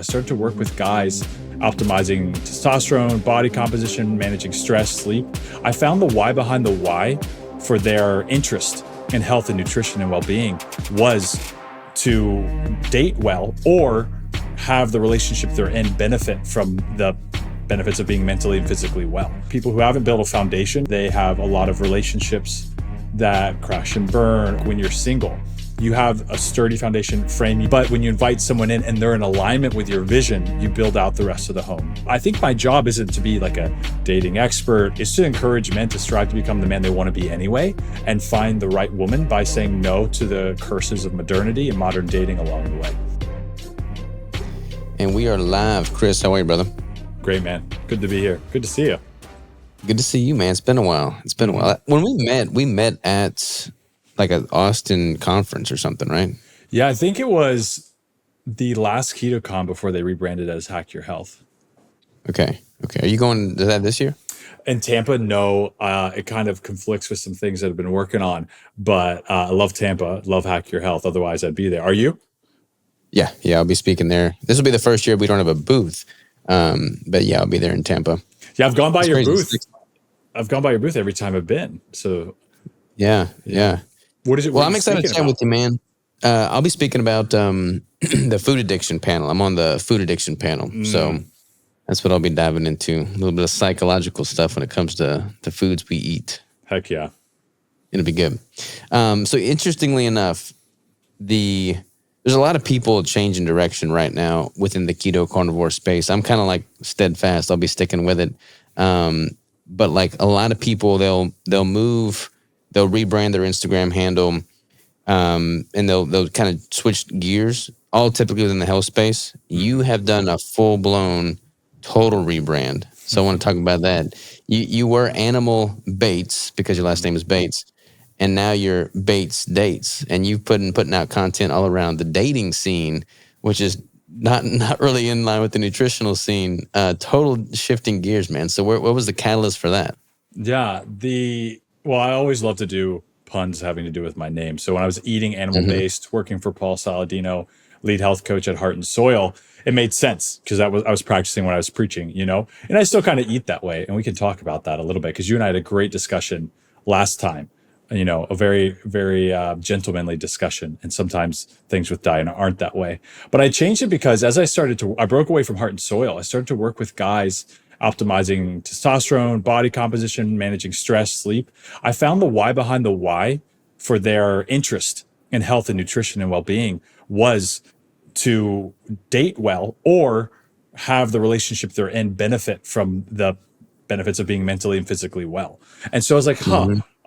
I started to work with guys optimizing testosterone, body composition, managing stress, sleep. I found the why behind the why for their interest in health and nutrition and well-being was to date well or have the relationship they're in benefit from the benefits of being mentally and physically well. People who haven't built a foundation, they have a lot of relationships that crash and burn. When you're single, you have a sturdy foundation frame, but when you invite someone in and they're in alignment with your vision, you build out the rest of the home. I think my job isn't to be like a dating expert. It's to encourage men to strive to become the man they want to be anyway and find the right woman by saying no to the curses of modernity and modern dating along the way. And we are live. Chris, how are you, brother? Great, man. Good to be here. Good to see you. Good to see you, man. It's been a while. When we met at like an Austin conference or something, right? Yeah, I think it was the last KetoCon before they rebranded as Hack Your Health. Okay. Are you going to that this year? In Tampa, no. It kind of conflicts with some things that I've been working on, but I love Tampa, love Hack Your Health. Otherwise, I'd be there. Are you? Yeah, I'll be speaking there. This will be the first year we don't have a booth, but yeah, I'll be there in Tampa. Yeah, I've gone by your booth. I've gone by your booth every time I've been. So yeah. What is it? Well, I'm excited to chat with you, man. I'll be speaking about the food addiction panel. I'm on the food addiction panel, so that's what I'll be diving into. A little bit of psychological stuff when it comes to the foods we eat. Heck yeah, it'll be good. So interestingly enough, there's a lot of people changing direction right now within the keto carnivore space. I'm kind of like steadfast. I'll be sticking with it. But like a lot of people, they'll rebrand their Instagram handle, and they'll kind of switch gears, all typically within the health space. You have done a full-blown total rebrand. So I want to talk about that. You were Animal Bates because your last name is Bates, and now you're Bates Dates, and you've putting out content all around the dating scene, which is not really in line with the nutritional scene. Total shifting gears, man. So what was the catalyst for that? Yeah, well, I always love to do puns having to do with my name. So when I was eating animal-based, working for Paul Saladino, lead health coach at Heart and Soil, it made sense because I was practicing when I was preaching, and I still kind of eat that way. And we can talk about that a little bit because you and I had a great discussion last time. A very, very gentlemanly discussion. And sometimes things with diet aren't that way. But I changed it because as I broke away from Heart and Soil. I started to work with guys optimizing testosterone, body composition, managing stress, sleep. I found the why behind the why for their interest in health and nutrition and well-being was to date well or have the relationship they're in benefit from the benefits of being mentally and physically well. And so I was like,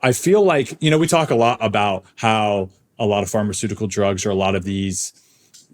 I feel like, we talk a lot about how a lot of pharmaceutical drugs or a lot of these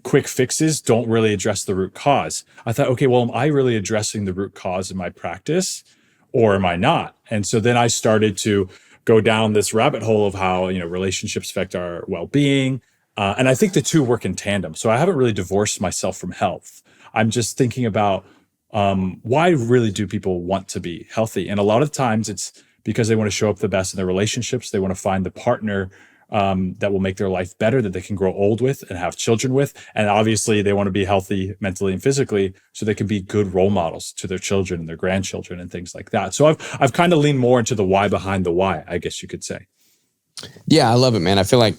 quick fixes don't really address the root cause. I thought, okay, well, am I really addressing the root cause in my practice or am I not? And so then I started to go down this rabbit hole of how, relationships affect our well-being. And I think the two work in tandem. So I haven't really divorced myself from health. I'm just thinking about why really do people want to be healthy? And a lot of times it's because they want to show up the best in their relationships. They want to find the partner that will make their life better, that they can grow old with and have children with. And obviously they want to be healthy mentally and physically so they can be good role models to their children and their grandchildren and things like that. So I've kind of leaned more into the why behind the why, I guess you could say. Yeah, I love it, man. I feel like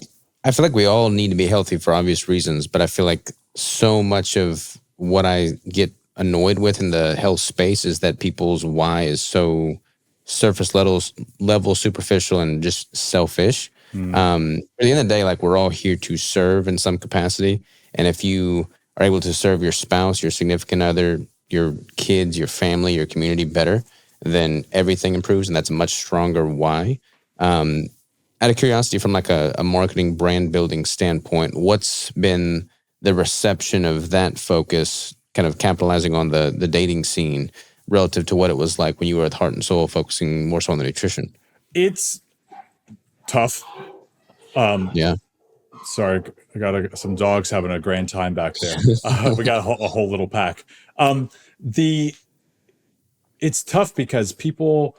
we all need to be healthy for obvious reasons, but I feel like so much of what I get annoyed with in the health space is that people's why is so surface level, superficial, and just selfish. At the end of the day, like we're all here to serve in some capacity. And if you are able to serve your spouse, your significant other, your kids, your family, your community better, then everything improves. And that's a much stronger why. Out of curiosity, from like a marketing brand building standpoint, what's been the reception of that focus, kind of capitalizing on the dating scene relative to what it was like when you were at Heart and Soul, focusing more so on the nutrition? It's tough. Yeah. Sorry, I got some dogs having a grand time back there. We got a whole little pack. It's tough because people,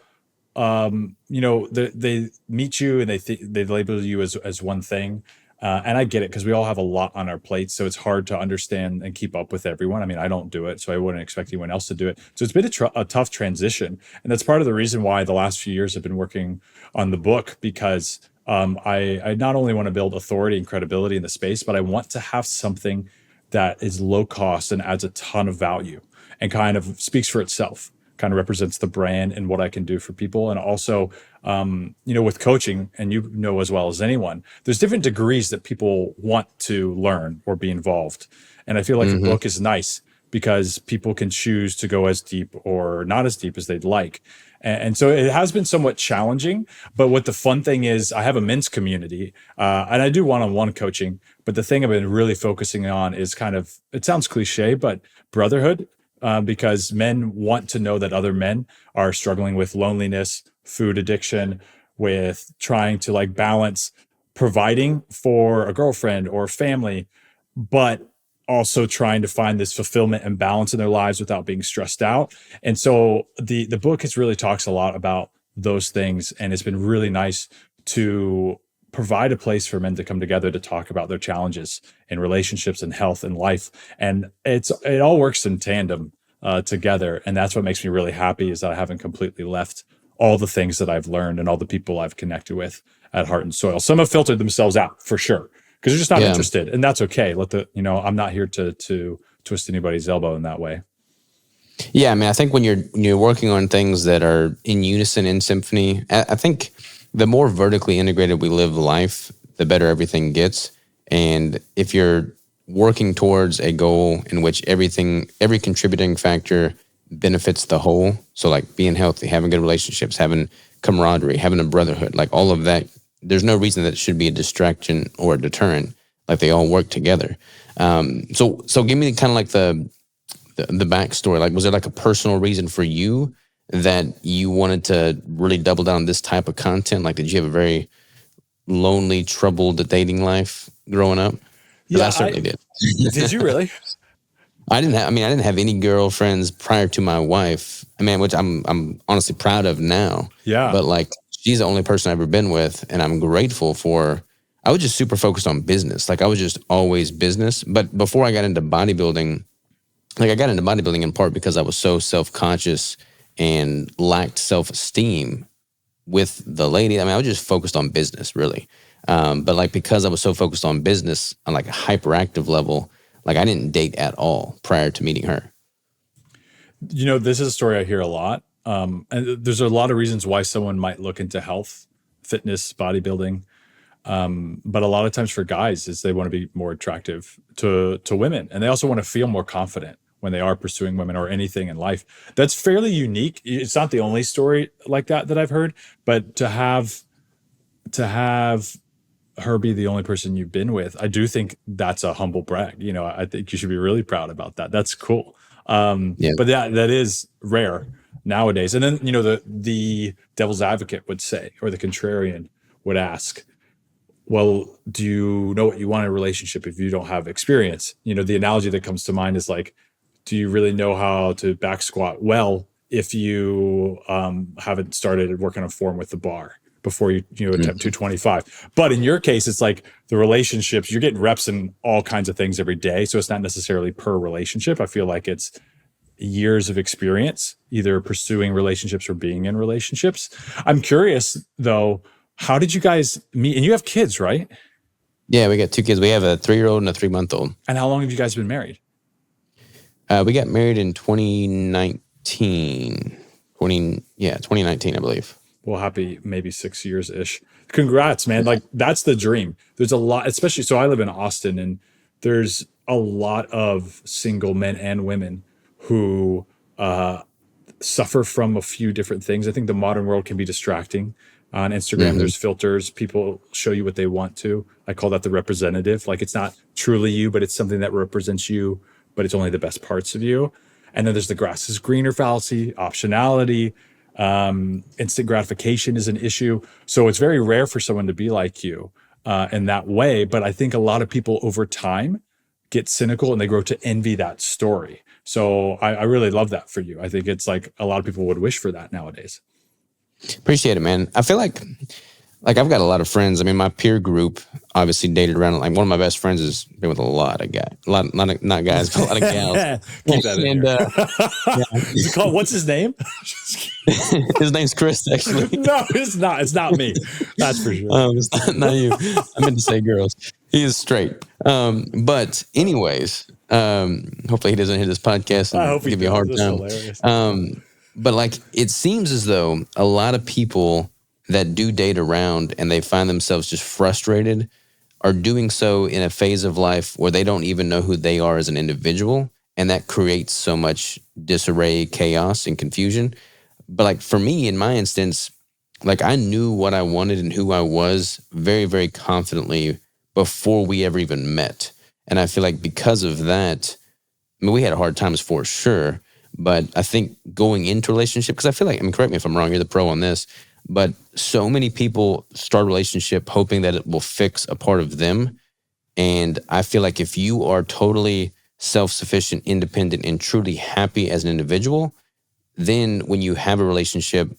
they meet you and they label you as one thing. And I get it because we all have a lot on our plates. So it's hard to understand and keep up with everyone. I mean, I don't do it, so I wouldn't expect anyone else to do it. So it's been a tough transition. And that's part of the reason why the last few years I've been working on the book, because I not only want to build authority and credibility in the space, but I want to have something that is low cost and adds a ton of value and kind of speaks for itself, kind of represents the brand and what I can do for people. And also, with coaching, and you know as well as anyone, there's different degrees that people want to learn or be involved. And I feel like a book is nice because people can choose to go as deep or not as deep as they'd like. And so it has been somewhat challenging. But what the fun thing is, I have a men's community and I do one-on-one coaching. But the thing I've been really focusing on is kind of, it sounds cliche, but brotherhood, because men want to know that other men are struggling with loneliness, food addiction, with trying to like balance providing for a girlfriend or family, but also trying to find this fulfillment and balance in their lives without being stressed out. And so the book has really talks a lot about those things, and it's been really nice to provide a place for men to come together to talk about their challenges in relationships and health and life. And it all works in tandem together. And that's what makes me really happy, is that I haven't completely left all the things that I've learned and all the people I've connected with at Heart and Soil. Some have filtered themselves out for sure, because they're just not interested, and that's okay. I'm not here to twist anybody's elbow in that way. Yeah, I mean, I think when you're working on things that are in unison, in symphony, I think the more vertically integrated we live life, the better everything gets. And if you're working towards a goal in which every contributing factor benefits the whole, so like being healthy, having good relationships, having camaraderie, having a brotherhood, like all of that, there's no reason that it should be a distraction or a deterrent. Like they all work together. So give me kind of like the backstory. Like, was there like a personal reason for you that you wanted to really double down on this type of content? Like, did you have a very lonely, troubled dating life growing up? Yeah, I certainly did. Did you really? I didn't have any girlfriends prior to my wife. I mean, which I'm honestly proud of now. Yeah. But like, she's the only person I've ever been with, and I'm grateful for. I was just super focused on business. Like I was just always business. But before I got into bodybuilding, like I got into bodybuilding in part because I was so self-conscious and lacked self-esteem with the lady. I mean, I was just focused on business really. But like, because I was so focused on business on like a hyperactive level, like I didn't date at all prior to meeting her. This is a story I hear a lot. And there's a lot of reasons why someone might look into health, fitness, bodybuilding. But a lot of times for guys is they want to be more attractive to women, and they also want to feel more confident when they are pursuing women or anything in life. That's fairly unique. It's not the only story like that I've heard, but to have her be the only person you've been with, I do think that's a humble brag. I think you should be really proud about that. That's cool. But that is rare nowadays. And then, the devil's advocate would say, or the contrarian would ask, well, do you know what you want in a relationship if you don't have experience? The analogy that comes to mind is like, do you really know how to back squat well if you haven't started working on form with the bar before you attempt 225? But in your case, it's like the relationships, you're getting reps in all kinds of things every day. So it's not necessarily per relationship. I feel like it's years of experience, either pursuing relationships or being in relationships. I'm curious though, how did you guys meet? And you have kids, right? Yeah, we got 2 kids. We have a 3-year-old and a 3-month-old. And how long have you guys been married? We got married in 2019. 2019, I believe. Well, happy maybe 6 years-ish. Congrats, man. Like, that's the dream. There's a lot, especially, so I live in Austin, and there's a lot of single men and women who suffer from a few different things. I think the modern world can be distracting. On Instagram, there's filters. People show you what they want to. I call that the representative. Like, it's not truly you, but it's something that represents you, but it's only the best parts of you. And then there's the grass is greener fallacy, optionality, instant gratification is an issue. So it's very rare for someone to be like you in that way. But I think a lot of people over time get cynical and they grow to envy that story. So I really love that for you. I think it's like a lot of people would wish for that nowadays. Appreciate it, man. I feel like like I've got a lot of friends. I mean, my peer group obviously dated around. Like one of my best friends has been with a lot of guys, not guys, but a lot of gals. Keep that in And here. yeah. Is it called, what's his name? His name's Chris, actually. No, it's not. It's not me. That's for sure. It's not you. I meant to say girls. He is straight. But anyways, hopefully he doesn't hear this podcast I hope and he give me a hard does. time. This is hilarious. But like it seems as though a lot of people that do date around and they find themselves just frustrated are doing so in a phase of life where they don't even know who they are as an individual. And that creates so much disarray, chaos, and confusion. But like for me, in my instance, like I knew what I wanted and who I was very, very confidently before we ever even met. And I feel like because of that, I mean, we had hard times for sure. But I think going into a relationship, because I feel like, I mean, correct me if I'm wrong, you're the pro on this, but so many people start a relationship hoping that it will fix a part of them. And I feel like if you are totally self-sufficient, independent, and truly happy as an individual, then when you have a relationship,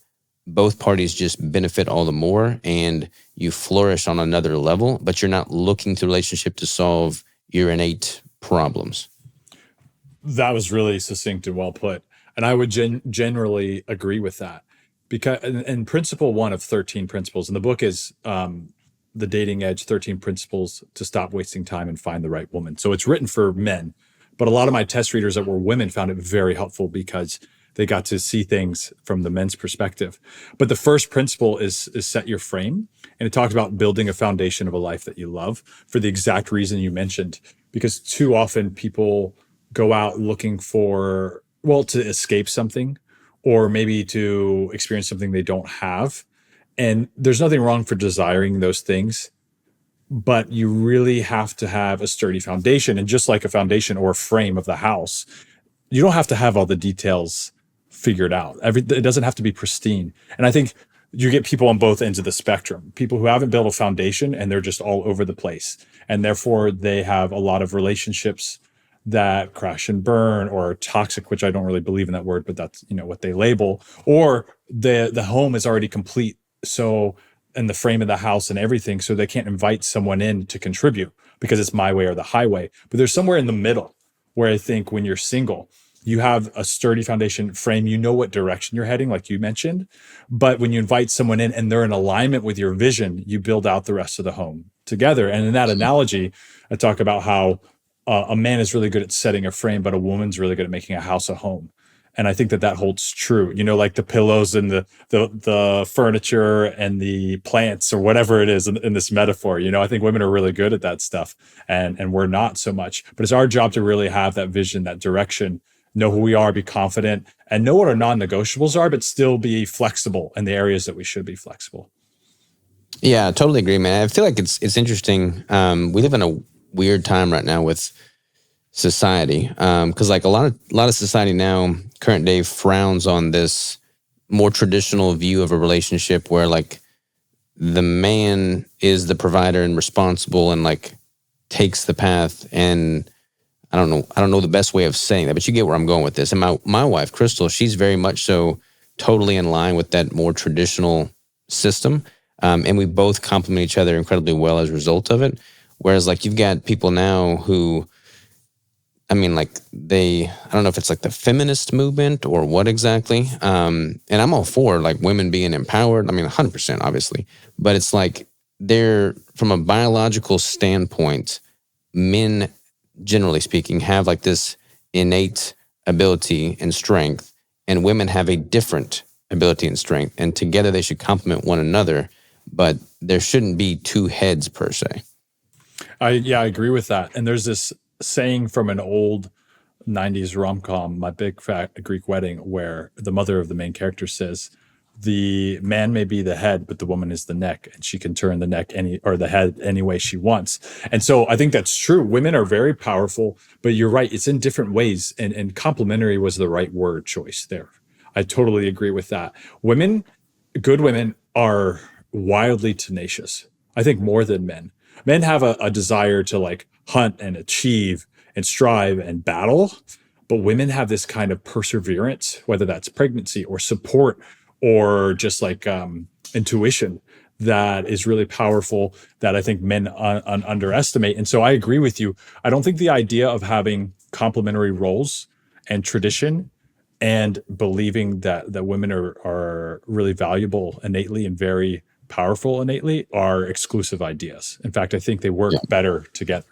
both parties just benefit all the more and you flourish on another level, but you're not looking to the relationship to solve your innate problems. That was really succinct and well put. And I would generally agree with that. Because and principle 1 of 13 principles, and the book is The Dating Edge, 13 Principles to Stop Wasting Time and Find the Right Woman. So it's written for men, but a lot of my test readers that were women found it very helpful because they got to see things from the men's perspective. But the first principle is set your frame. And it talks about building a foundation of a life that you love for the exact reason you mentioned. Because too often people go out looking for, well, to escape something or maybe to experience something they don't have. And there's nothing wrong for desiring those things, but you really have to have a sturdy foundation. And just like a foundation or a frame of the house, you don't have to have all the details figured out. It doesn't have to be pristine. And I think you get people on both ends of the spectrum, people who haven't built a foundation and they're just all over the place. And therefore they have a lot of relationships that crash and burn or are toxic, which I don't really believe in that word, but that's, what they label, or the home is already complete. So, and the frame of the house and everything, so they can't invite someone in to contribute because it's my way or the highway. But there's somewhere in the middle where I think when you're single, you have a sturdy foundation frame, you know what direction you're heading, like you mentioned. But when you invite someone in and they're in alignment with your vision, you build out the rest of the home together. And in that analogy, I talk about how a man is really good at setting a frame, but a woman's really good at making a house a home. And I think that holds true, like the pillows and the furniture and the plants or whatever it is in this metaphor. I think women are really good at that stuff and we're not so much. But it's our job to really have that vision, that direction, know who we are, be confident, and know what our non-negotiables are, but still be flexible in the areas that we should be flexible. Yeah, I totally agree, man. I feel like it's interesting. We live in a weird time right now with society, because like a lot of society now, current day, frowns on this more traditional view of a relationship where like the man is the provider and responsible and like takes the path. And I don't know the best way of saying that, but you get where I'm going with this. And my wife, Crystal, she's very much so totally in line with that more traditional system. And we both complement each other incredibly well as a result of it. Whereas like you've got people now who, I mean, like I don't know if it's like the feminist movement or what exactly. And I'm all for like women being empowered. I mean, 100%, obviously. But it's like they're, from a biological standpoint, men, generally speaking, have like this innate ability and strength, and women have a different ability and strength. And together they should complement one another, but there shouldn't be two heads per se. I agree with that. And there's this saying from an old 90s rom-com, My Big Fat Greek Wedding, where the mother of the main character says, the man may be the head, but the woman is the neck, and she can turn the neck the head any way she wants. And so I think that's true. Women are very powerful, but you're right. It's in different ways. And complementary was the right word choice there. I totally agree with that. Good women are wildly tenacious. I think more than men. Men have a desire to like hunt and achieve and strive and battle, but women have this kind of perseverance, whether that's pregnancy or support or just like intuition, that is really powerful that I think men underestimate. And so I agree with you. I don't think the idea of having complementary roles and tradition and believing that women are really valuable innately and very powerful innately are exclusive ideas. In fact, I think they work better together.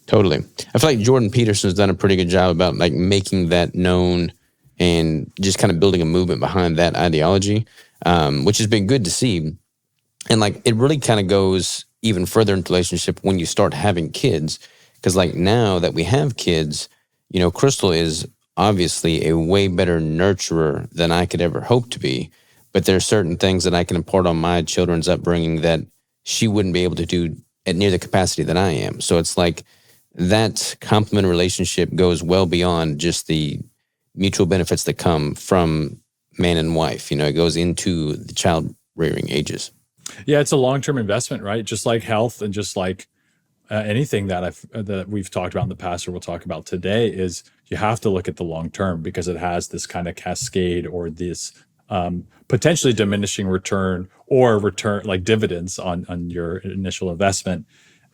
Totally. I feel like Jordan Peterson's done a pretty good job about like making that known and just kind of building a movement behind that ideology, which has been good to see. And like it really kind of goes even further into relationship when you start having kids. Because like now that we have kids, you know, Crystal is obviously a way better nurturer than I could ever hope to be. But there are certain things that I can impart on my children's upbringing that she wouldn't be able to do at near the capacity that I am. So it's like that complementary relationship goes well beyond just the mutual benefits that come from man and wife. You know, it goes into the child rearing ages. Yeah, it's a long-term investment, right? Just like health and just like anything that we've talked about in the past or we'll talk about today is you have to look at the long term because it has this kind of cascade or this potentially diminishing return or return like dividends on your initial investment.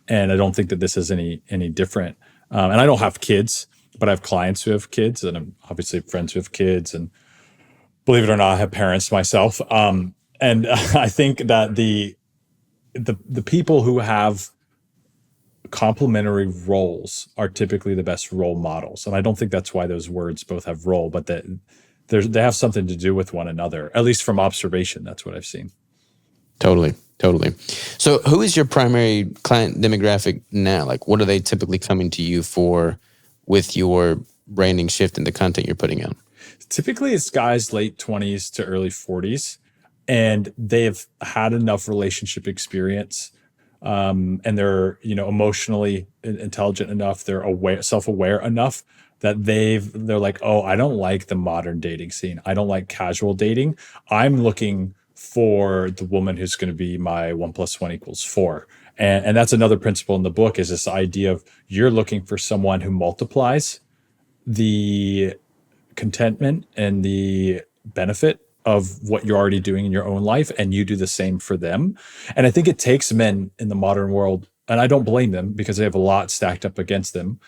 And I don't think that this is any different. And I don't have kids, but I have clients who have kids, and I'm obviously friends who have kids. And believe it or not, I have parents myself. And I think that the people who have complementary roles are typically the best role models. And I don't think that's why those words both have role, but that they have something to do with one another, at least from observation. That's what I've seen. Totally. So who is your primary client demographic now? Like, what are they typically coming to you for with your branding shift in the content you're putting out? Typically, it's guys late 20s to early 40s, and they've had enough relationship experience, and they're emotionally intelligent enough, they're self-aware enough that they're like, oh, I don't like the modern dating scene. I don't like casual dating. I'm looking for the woman who's going to be my 1 + 1 = 4. And that's another principle in the book, is this idea of you're looking for someone who multiplies the contentment and the benefit of what you're already doing in your own life, and you do the same for them. And I think it takes men in the modern world, and I don't blame them because they have a lot stacked up against them,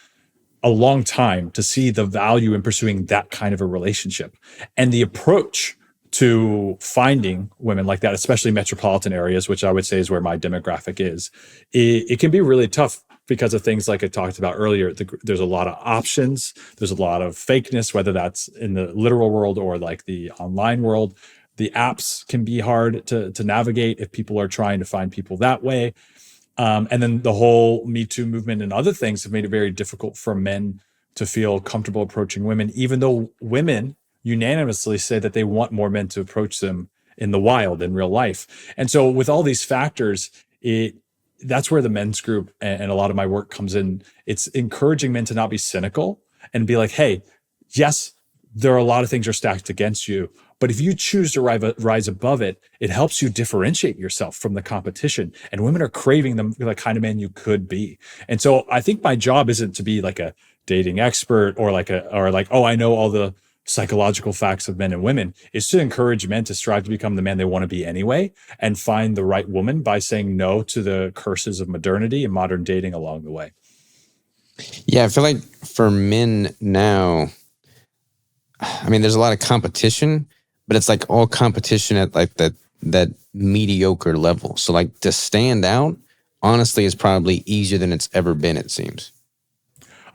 a long time to see the value in pursuing that kind of a relationship. And the approach to finding women like that, especially metropolitan areas, which I would say is where my demographic is, it can be really tough because of things like I talked about earlier. There's a lot of options. There's a lot of fakeness, whether that's in the literal world or like the online world. The apps can be hard to navigate if people are trying to find people that way. And then the whole Me Too movement and other things have made it very difficult for men to feel comfortable approaching women, even though women unanimously say that they want more men to approach them in the wild, in real life. And so with all these factors, that's where the men's group and a lot of my work comes in. It's encouraging men to not be cynical and be like, hey, yes, there are a lot of things are stacked against you, but if you choose to rise above it, it helps you differentiate yourself from the competition. And women are craving the kind of man you could be. And so I think my job isn't to be like a dating expert or like, oh, I know all the psychological facts of men and women. Is to encourage men to strive to become the man they want to be anyway, and find the right woman by saying no to the curses of modernity and modern dating along the way. Yeah, I feel like for men now, I mean, there's a lot of competition, but it's like all competition at like that mediocre level. So like to stand out, honestly, is probably easier than it's ever been, it seems.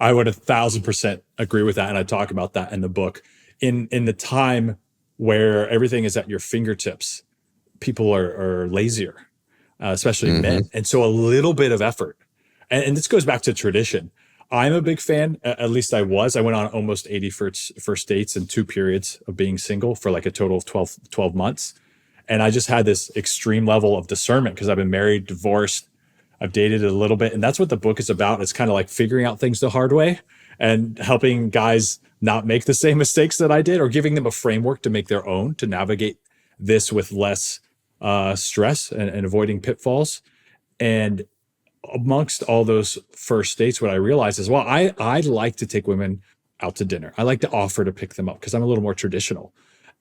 I would 1,000% agree with that. And I talk about that in the book. In the time where everything is at your fingertips, people are lazier, especially men. And so a little bit of effort, and this goes back to tradition. I'm a big fan, at least I was. I went on almost 80 first dates in 2 periods of being single for like a total of 12 months. And I just had this extreme level of discernment because I've been married, divorced, I've dated a little bit. And that's what the book is about. It's kind of like figuring out things the hard way and helping guys not make the same mistakes that I did, or giving them a framework to make their own, to navigate this with less stress and avoiding pitfalls. And amongst all those first dates, what I realized is, well, I like to take women out to dinner. I like to offer to pick them up because I'm a little more traditional.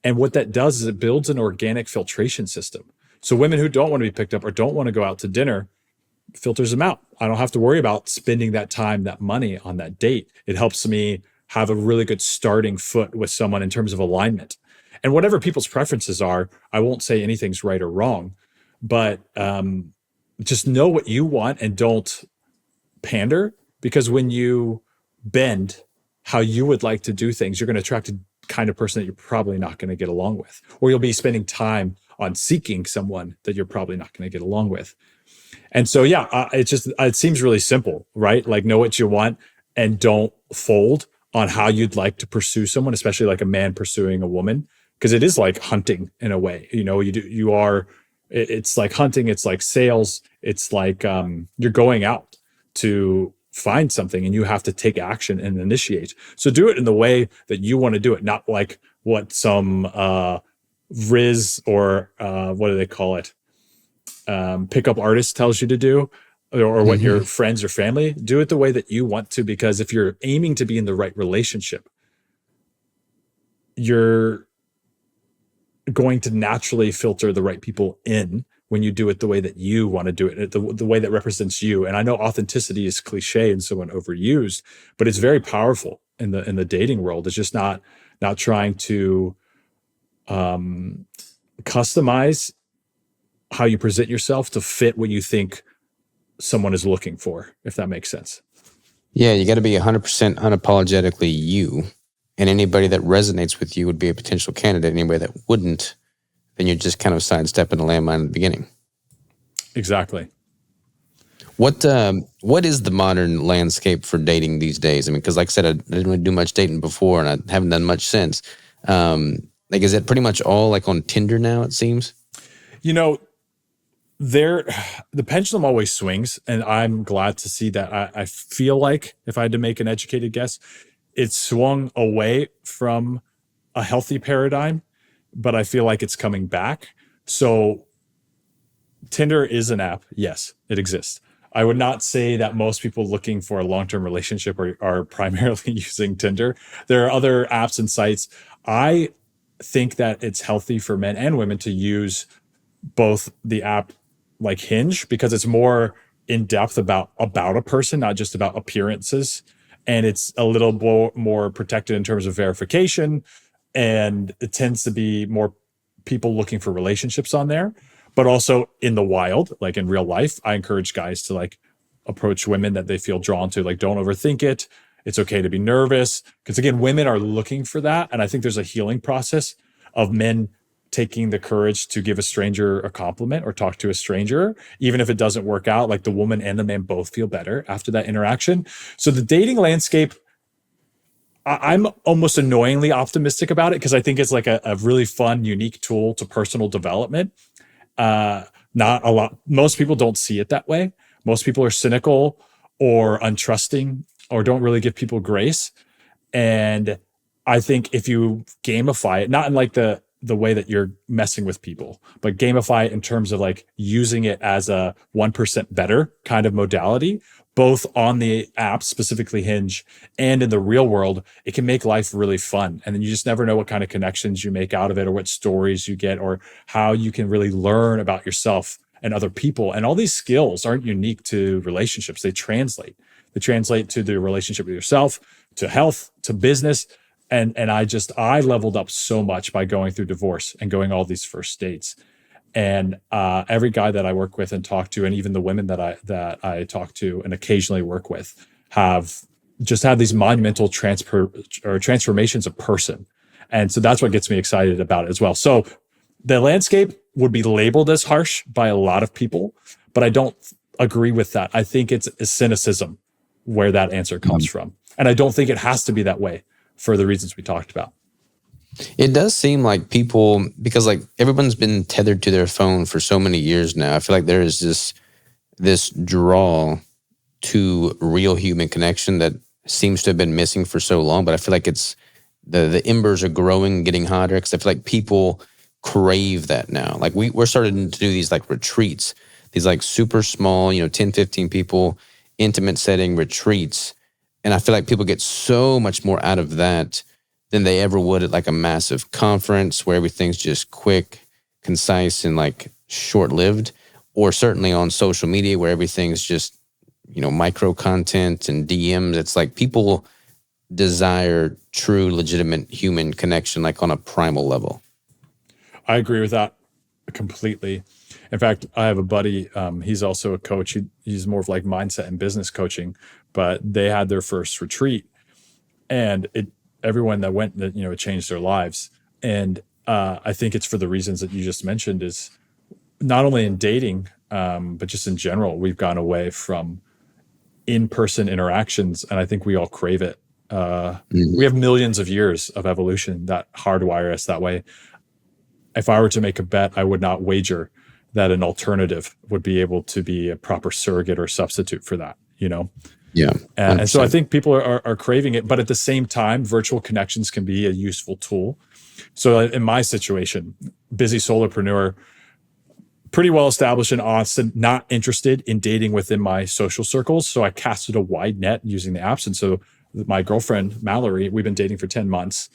And what that does is it builds an organic filtration system. So women who don't want to be picked up or don't want to go out to dinner, filters them out. I don't have to worry about spending that time, that money on that date. It helps me have a really good starting foot with someone in terms of alignment. And whatever people's preferences are, I won't say anything's right or wrong, but just know what you want and don't pander, because when you bend how you would like to do things, you're going to attract a kind of person that you're probably not going to get along with, or you'll be spending time on seeking someone that you're probably not going to get along with. And so, it seems really simple, right? Like, know what you want and don't fold on how you'd like to pursue someone, especially like a man pursuing a woman, because it is like hunting in a way. It's like hunting. It's like sales. It's like you're going out to find something and you have to take action and initiate. So do it in the way that you want to do it, not like what some Riz or what do they call it? Pickup artist tells you to do, or what your friends or family do. It the way that you want to, because if you're aiming to be in the right relationship, you're going to naturally filter the right people in when you do it the way that you want to do it, the way that represents you. And I know authenticity is cliche and so overused, but it's very powerful in the dating world. It's just not trying to customize how you present yourself to fit what you think someone is looking for, if that makes sense. Yeah, you got to be 100% unapologetically you. And anybody that resonates with you would be a potential candidate. Anybody that wouldn't, then you're just kind of sidestepping the landmine at the beginning. Exactly. What is the modern landscape for dating these days? I mean, because like I said, I didn't really do much dating before, and I haven't done much since. Like, is it pretty much all like on Tinder now, it seems? The pendulum always swings, and I'm glad to see that. I feel like, if I had to make an educated guess, it swung away from a healthy paradigm, but I feel like it's coming back. So Tinder is an app. Yes, it exists. I would not say that most people looking for a long-term relationship are primarily using Tinder. There are other apps and sites. I think that it's healthy for men and women to use both the app like Hinge, because it's more in depth about a person, not just about appearances. And it's a little more protected in terms of verification. And it tends to be more people looking for relationships on there, but also in the wild, like in real life. I encourage guys to like approach women that they feel drawn to. Like, don't overthink it. It's okay to be nervous. Because again, women are looking for that. And I think there's a healing process of men taking the courage to give a stranger a compliment or talk to a stranger, even if it doesn't work out. Like, the woman and the man both feel better after that interaction. So the dating landscape, I'm almost annoyingly optimistic about it, because I think it's like a really fun, unique tool to personal development. Most people don't see it that way. Most people are cynical or untrusting or don't really give people grace. And I think if you gamify it, not in like the way that you're messing with people, but gamify it in terms of like using it as a 1% better kind of modality, both on the app, specifically Hinge, and in the real world, it can make life really fun. And then you just never know what kind of connections you make out of it, or what stories you get, or how you can really learn about yourself and other people. And all these skills aren't unique to relationships. They translate to the relationship with yourself, to health, to business. And I leveled up so much by going through divorce and going all these first dates. And every guy that I work with and talk to, and even the women that I talk to and occasionally work with, have just had these monumental transformations of person. And so that's what gets me excited about it as well. So the landscape would be labeled as harsh by a lot of people, but I don't agree with that. I think it's a cynicism where that answer comes from. And I don't think it has to be that way for the reasons we talked about. It does seem like people, because like everyone's been tethered to their phone for so many years now. I feel like there is this draw to real human connection that seems to have been missing for so long. But I feel like it's the embers are growing, getting hotter, because I feel like people crave that now. Like we're starting to do these like retreats, these like super small, 10, 15 people, intimate setting retreats. And I feel like people get so much more out of that than they ever would at like a massive conference where everything's just quick, concise, and like short-lived, or certainly on social media where everything's just, micro content and DMs. It's like people desire true, legitimate human connection, like on a primal level. I agree with that completely. In fact, I have a buddy. He's also a coach. He's more of like mindset and business coaching, but they had their first retreat, and everyone that went, it changed their lives. And I think it's for the reasons that you just mentioned, is not only in dating, but just in general, we've gone away from in-person interactions, and I think we all crave it. We have millions of years of evolution that hardwire us that way. If I were to make a bet, I would not wager that an alternative would be able to be a proper surrogate or substitute for that, Yeah. And so I think people are craving it, but at the same time, virtual connections can be a useful tool. So in my situation, busy solopreneur, pretty well established in Austin, not interested in dating within my social circles. So I casted a wide net using the apps. And so my girlfriend, Mallory, we've been dating for 10 months,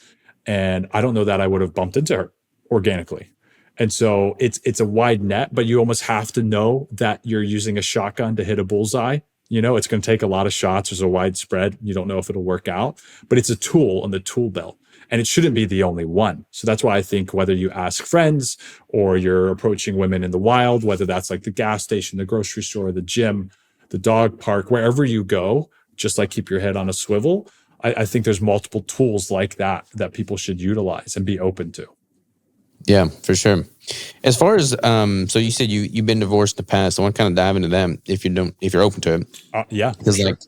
and I don't know that I would have bumped into her organically. And so it's a wide net, but you almost have to know that you're using a shotgun to hit a bullseye. It's going to take a lot of shots. There's a wide spread. You don't know if it'll work out, but it's a tool on the tool belt, and it shouldn't be the only one. So that's why I think whether you ask friends or you're approaching women in the wild, whether that's like the gas station, the grocery store, the gym, the dog park, wherever you go, just like keep your head on a swivel. I think there's multiple tools like that people should utilize and be open to. Yeah, for sure. As far as so you said you've been divorced in the past. I want to kind of dive into them if you're open to it. Yeah, because sure. like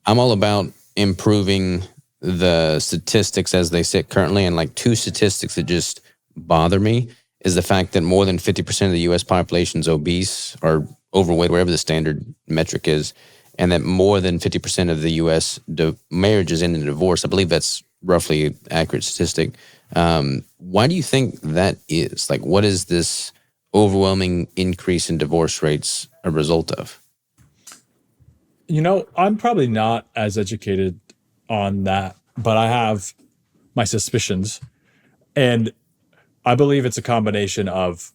I'm all about improving the statistics as they sit currently, and like two statistics that just bother me is the fact that more than 50% of the U.S. population is obese or overweight, wherever the standard metric is, and that more than 50% of the U.S. marriages end in divorce. I believe that's roughly an accurate statistic. Why do you think that is? Like, what is this overwhelming increase in divorce rates a result of? I'm probably not as educated on that, but I have my suspicions. And I believe it's a combination of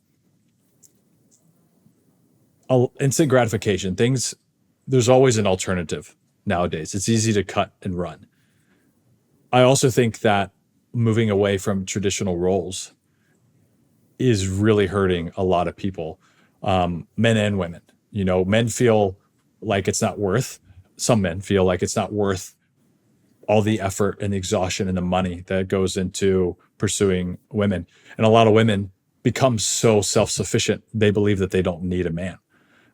instant gratification. There's always an alternative nowadays. It's easy to cut and run. I also think that moving away from traditional roles is really hurting a lot of people, men and women. Men feel like it's not worth, some men feel like it's not worth all the effort and the exhaustion and the money that goes into pursuing women. And a lot of women become so self-sufficient, they believe that they don't need a man,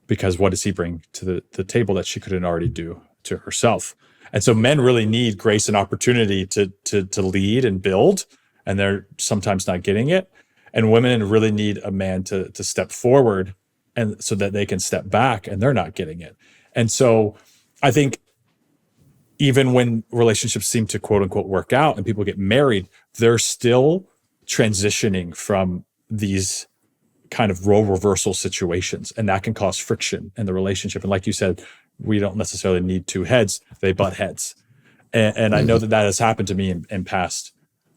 because what does he bring to the table that she couldn't already do to herself? And so men really need grace and opportunity to lead and build, and they're sometimes not getting it. And women really need a man to step forward, and so that they can step back, and they're not getting it. And so I think even when relationships seem to quote unquote work out and people get married, they're still transitioning from these kind of role reversal situations, and that can cause friction in the relationship. And like you said, we don't necessarily need two heads, they butt heads. And I know that has happened to me in past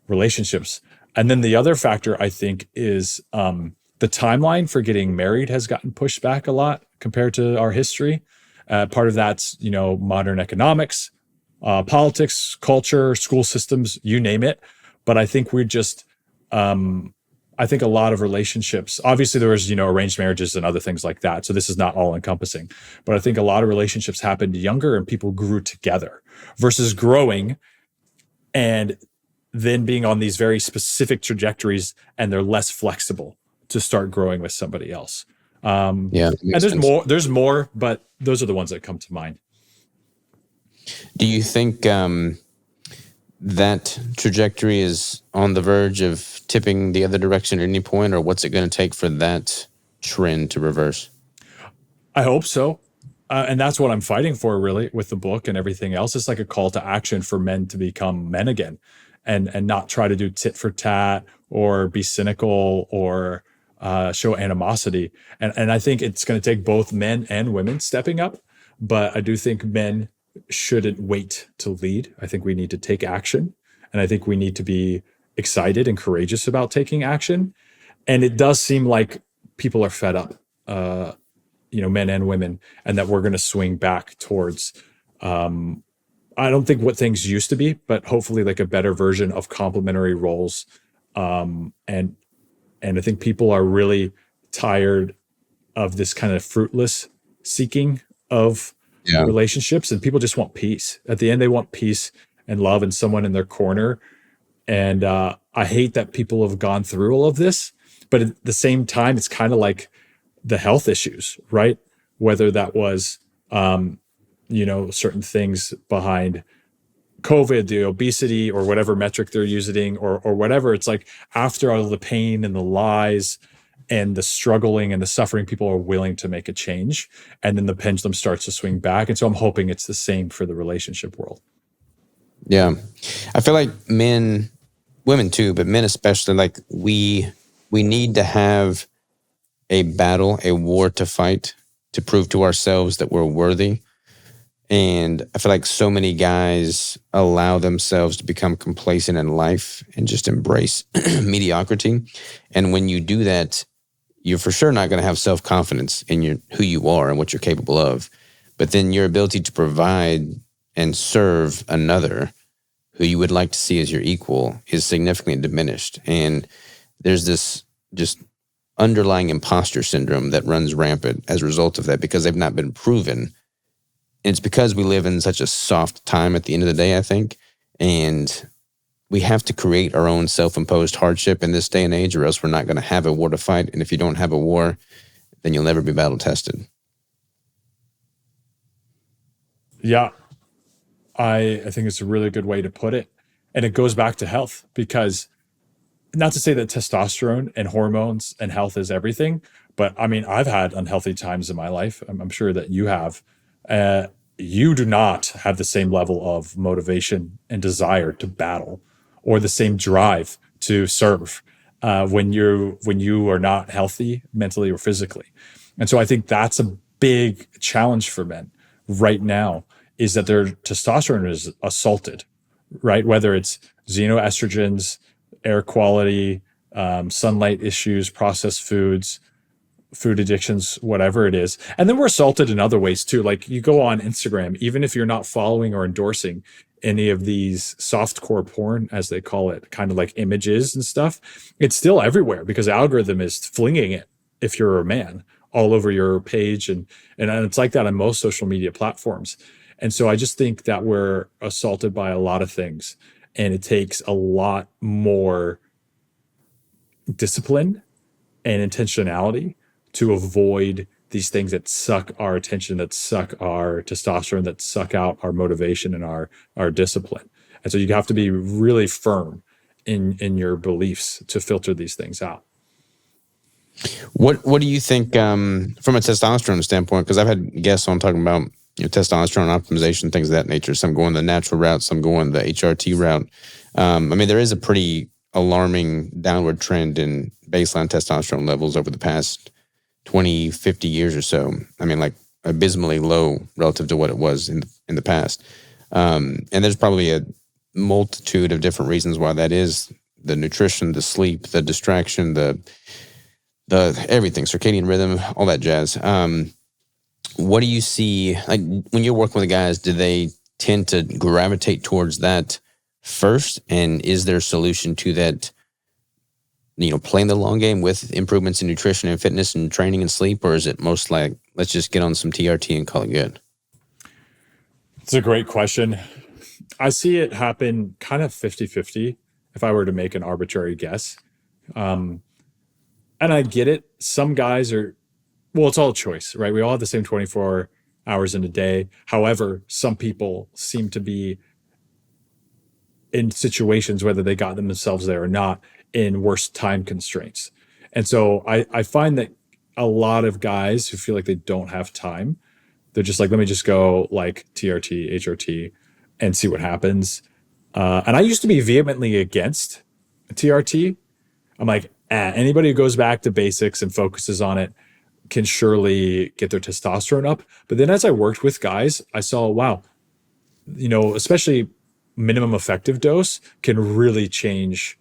relationships. And then the other factor, I think, is the timeline for getting married has gotten pushed back a lot compared to our history. Part of that's, modern economics, politics, culture, school systems, you name it. But I think we're just, I think a lot of relationships, obviously there was, arranged marriages and other things like that. So this is not all encompassing, but I think a lot of relationships happened younger and people grew together versus growing and then being on these very specific trajectories, and they're less flexible to start growing with somebody else. And there's more, but those are the ones that come to mind. Do you think that trajectory is on the verge of tipping the other direction at any point, or what's it going to take for that trend to reverse? I hope so. And that's what I'm fighting for, really, with the book and everything else. It's like a call to action for men to become men again, and not try to do tit for tat or be cynical or show animosity. And I think it's going to take both men and women stepping up. But I do think men shouldn't wait to lead. I think we need to take action. And I think we need to be excited and courageous about taking action. And it does seem like people are fed up, men and women, and that we're going to swing back towards, I don't think what things used to be, but hopefully like a better version of complementary roles. And I think people are really tired of this kind of fruitless seeking of Yeah. relationships, and people just want peace. At the end, they want peace and love and someone in their corner. And I hate that people have gone through all of this, but at the same time, it's kind of like the health issues, right? Whether that was, certain things behind COVID, the obesity, or whatever metric they're using, or whatever. It's like after all the pain and the lies and the struggling and the suffering, people are willing to make a change, and then the pendulum starts to swing back. And so I'm hoping it's the same for the relationship world. Yeah. I feel like men, women too, but men especially, like we need to have a battle, a war to fight to prove to ourselves that we're worthy. And I feel like so many guys allow themselves to become complacent in life and just embrace mediocrity. And when you do that, you're for sure not going to have self-confidence in who you are and what you're capable of. But then your ability to provide and serve another who you would like to see as your equal is significantly diminished. And there's this just underlying imposter syndrome that runs rampant as a result of that, because they've not been proven. And it's because we live in such a soft time at the end of the day, I think. And we have to create our own self-imposed hardship in this day and age, or else we're not going to have a war to fight. And if you don't have a war, then you'll never be battle tested. Yeah, I think it's a really good way to put it. And it goes back to health, because not to say that testosterone and hormones and health is everything, but I mean, I've had unhealthy times in my life. I'm sure that you have. You do not have the same level of motivation and desire to battle, or the same drive to serve when you are not healthy mentally or physically. And so I think that's a big challenge for men right now, is that their testosterone is assaulted, right? Whether it's xenoestrogens, air quality, sunlight issues, processed foods, food addictions, whatever it is. And then we're assaulted in other ways too. Like you go on Instagram, even if you're not following or endorsing any of these softcore porn, as they call it, kind of like images and stuff, it's still everywhere because the algorithm is flinging it, if you're a man, all over your page. And it's like that on most social media platforms. And so I just think that we're assaulted by a lot of things, and it takes a lot more discipline and intentionality to avoid these things that suck our attention, that suck our testosterone, that suck out our motivation and our discipline. And so you have to be really firm in your beliefs to filter these things out. What do you think from a testosterone standpoint? Because I've had guests on talking about testosterone optimization, things of that nature. Some going the natural route, some going the HRT route. I mean, there is a pretty alarming downward trend in baseline testosterone levels over the past 20, 50 years or so. I mean, like abysmally low relative to what it was in the past. And there's probably a multitude of different reasons why that is: the nutrition, the sleep, the distraction, the everything, circadian rhythm, all that jazz. What do you see, like when you're working with the guys, do they tend to gravitate towards that first? And is there a solution to that, playing the long game with improvements in nutrition and fitness and training and sleep? Or is it most like, let's just get on some TRT and call it good? It's a great question. I see it happen kind of 50-50 if I were to make an arbitrary guess. And I get it. Some guys are, well, it's all choice, right? We all have the same 24 hours in a day. However, some people seem to be in situations, whether they got themselves there or not, in worse time constraints. And so I find that a lot of guys who feel like they don't have time, they're just like, let me just go like TRT, HRT, and see what happens. And I used to be vehemently against TRT. I'm like, anybody who goes back to basics and focuses on it can surely get their testosterone up. But then as I worked with guys, I saw, wow, especially minimum effective dose can really change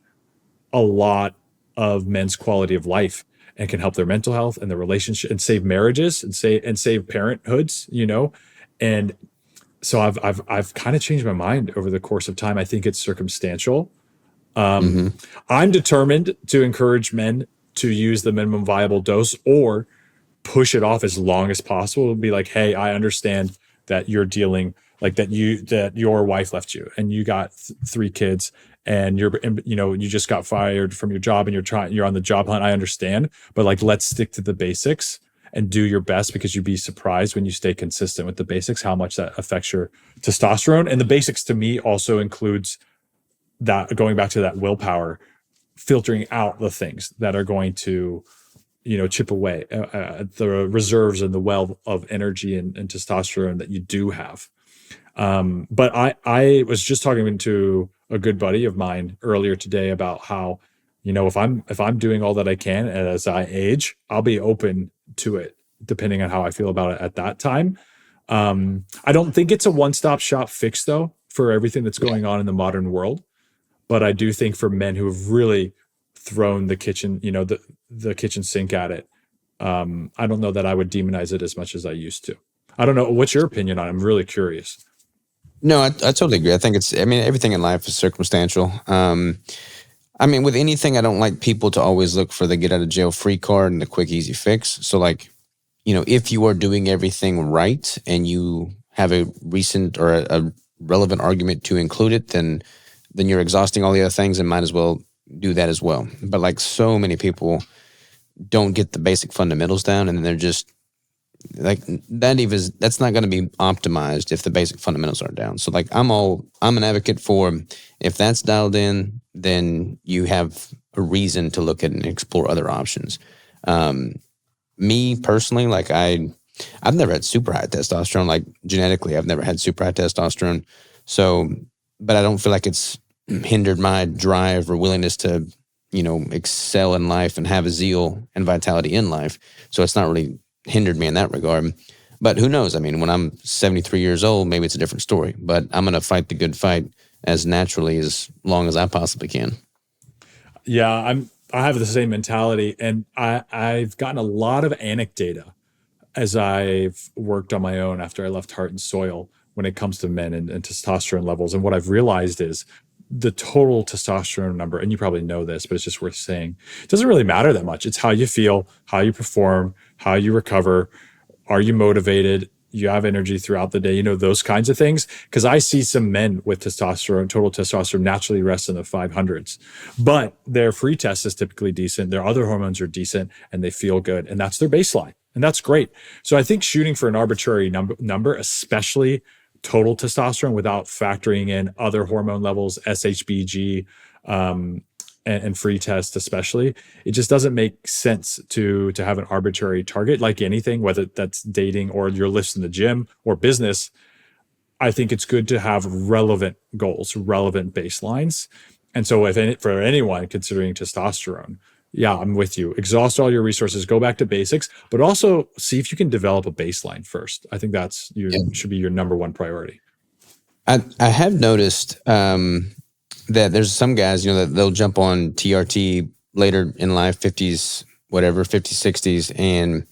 a lot of men's quality of life. and can help their mental health and their relationship and save marriages and save parenthoods, and so I've kind of changed my mind over the course of time. I think it's circumstantial. Mm-hmm. I'm determined to encourage men to use the minimum viable dose or push it off as long as possible. It'll be like, hey, I understand that you're dealing like that your wife left you and you got 3 kids and you just got fired from your job and you're on the job hunt. I understand, but like, let's stick to the basics and do your best, because you'd be surprised when you stay consistent with the basics, how much that affects your testosterone. And the basics to me also includes that, going back to that willpower, filtering out the things that are going to, chip away the reserves and the well of energy and testosterone that you do have. But I was just talking to a good buddy of mine earlier today about how, if I'm doing all that I can as I age, I'll be open to it depending on how I feel about it at that time. I don't think it's a one-stop shop fix though for everything that's going on in the modern world. But I do think for men who have really thrown the kitchen, the kitchen sink at it, I don't know that I would demonize it as much as I used to. I don't know. What's your opinion on it? I'm really curious. No, I totally agree. I think everything in life is circumstantial. With anything, I don't like people to always look for the get out of jail free card and the quick, easy fix. So like, if you are doing everything right and you have a recent or a relevant argument to include it, then you're exhausting all the other things and might as well do that as well. But like, so many people don't get the basic fundamentals down, and then they're just like, that's not going to be optimized if the basic fundamentals aren't down. So like, I'm an advocate for, if that's dialed in, then you have a reason to look at and explore other options. Me personally, like I've never had super high testosterone, like genetically, I've never had super high testosterone. So, but I don't feel like it's hindered my drive or willingness to, excel in life and have a zeal and vitality in life. So it's not really hindered me in that regard. But who knows? When I'm 73 years old, maybe it's a different story. But I'm going to fight the good fight as naturally as long as I possibly can. Yeah, I have the same mentality, and I've gotten a lot of anecdata as I've worked on my own after I left Heart and Soil when it comes to men and testosterone levels. And what I've realized is the total testosterone number, and you probably know this, but it's just worth saying, it doesn't really matter that much. It's how you feel, how you perform, how you recover. Are you motivated? You have energy throughout the day, those kinds of things. Because I see some men with total testosterone naturally rest in the 500s, but their free test is typically decent. Their other hormones are decent and they feel good. And that's their baseline. And that's great. So I think shooting for an arbitrary number, especially total testosterone without factoring in other hormone levels, SHBG, and free test especially, it just doesn't make sense to have an arbitrary target. Like anything, whether that's dating or your lifts in the gym or business, I think it's good to have relevant goals, relevant baselines. And so for anyone considering testosterone, yeah, I'm with you. Exhaust all your resources, go back to basics, but also see if you can develop a baseline first. I think should be your number one priority. I have noticed that there's some guys, that they'll jump on TRT later in life, 50s, whatever, 50s, 60s, and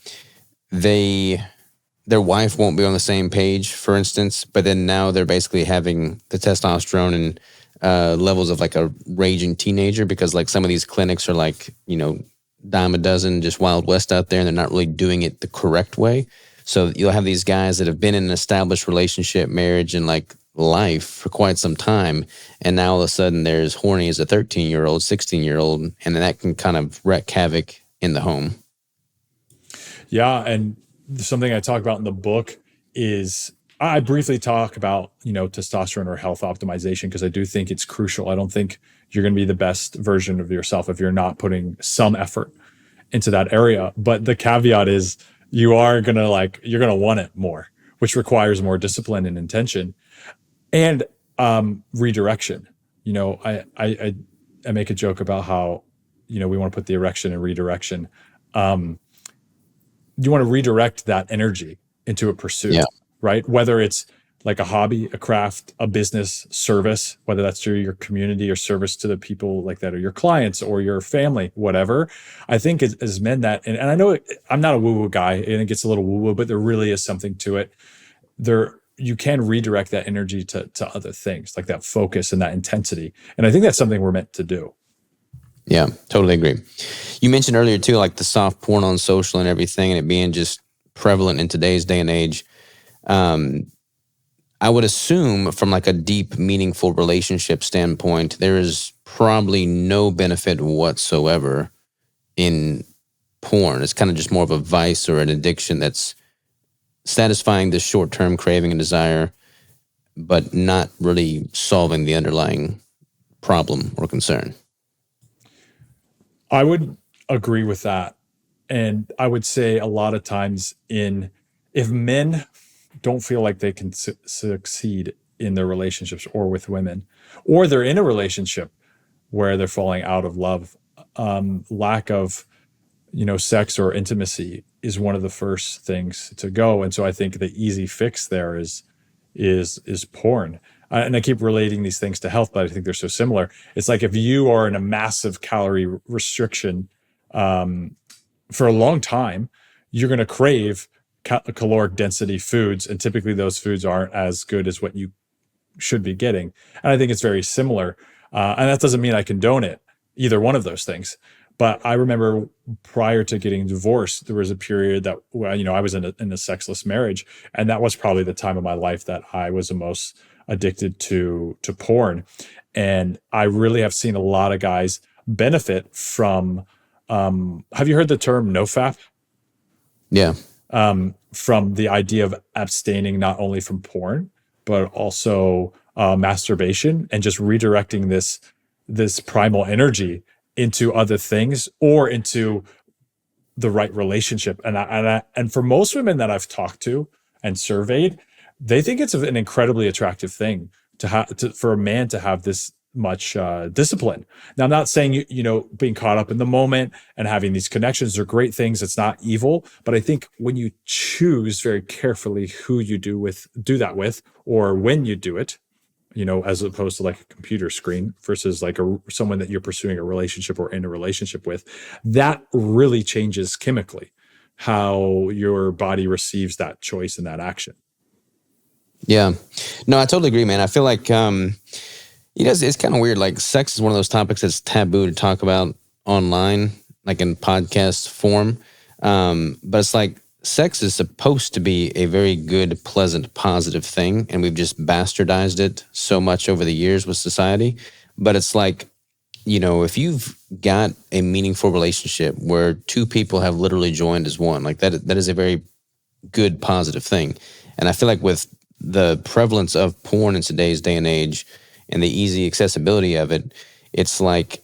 their wife won't be on the same page, for instance, but then now they're basically having the testosterone and levels of like a raging teenager, because like some of these clinics are like, dime a dozen, just Wild West out there, and they're not really doing it the correct way. So you'll have these guys that have been in an established relationship, marriage, and like life for quite some time, and now all of a sudden they're as horny as a 13-year-old, 16-year-old, and then that can kind of wreak havoc in the home. Yeah, and something I talk about in the book is I briefly talk about, testosterone or health optimization, because I do think it's crucial. I don't think you're going to be the best version of yourself if you're not putting some effort into that area. But the caveat is you're going to want it more, which requires more discipline and intention and redirection. I make a joke about how, we want to put the erection in redirection. You want to redirect that energy into a pursuit, right? Whether it's like a hobby, a craft, a business, service, whether that's through your community or service to the people like that are your clients or your family, whatever. I think as men that, and I know I'm not a woo woo guy and it gets a little woo woo, but there really is something to it. You can redirect that energy to other things like that focus and that intensity. And I think that's something we're meant to do. Yeah, totally agree. You mentioned earlier too, like the soft porn on social and everything, and it being just prevalent in today's day and age. I would assume from like a deep, meaningful relationship standpoint, there is probably no benefit whatsoever in porn. It's kind of just more of a vice or an addiction that's satisfying the short-term craving and desire, but not really solving the underlying problem or concern. I would agree with that. And I would say a lot of times if men don't feel like they can succeed in their relationships or with women, or they're in a relationship where they're falling out of love, lack of, sex or intimacy is one of the first things to go. And so I think the easy fix there is porn. And I keep relating these things to health, but I think they're so similar. It's like if you are in a massive calorie restriction for a long time, you're going to crave caloric density foods. And typically those foods aren't as good as what you should be getting. And I think it's very similar. And that doesn't mean I condone it, either one of those things. But I remember prior to getting divorced, there was a period that, I was in a sexless marriage. And that was probably the time of my life that I was the most addicted to porn. And I really have seen a lot of guys benefit from, have you heard the term NoFap? Yeah. From the idea of abstaining not only from porn, but also masturbation, and just redirecting this primal energy into other things or into the right relationship. And for most women that I've talked to and surveyed, they think it's an incredibly attractive thing for a man to have this much discipline. Now, I'm not saying being caught up in the moment and having these connections are great things. It's not evil, but I think when you choose very carefully who you do that with, or when you do it, as opposed to like a computer screen versus like someone that you're pursuing a relationship or in a relationship with, that really changes chemically how your body receives that choice and that action. Yeah, no, I totally agree, man. I feel like, it's kind of weird. Like sex is one of those topics that's taboo to talk about online, like in podcast form. But it's like, sex is supposed to be a very good, pleasant, positive thing. And we've just bastardized it so much over the years with society. But it's like, if you've got a meaningful relationship where two people have literally joined as one, like that is a very good, positive thing. And I feel like with the prevalence of porn in today's day and age and the easy accessibility of it, it's like,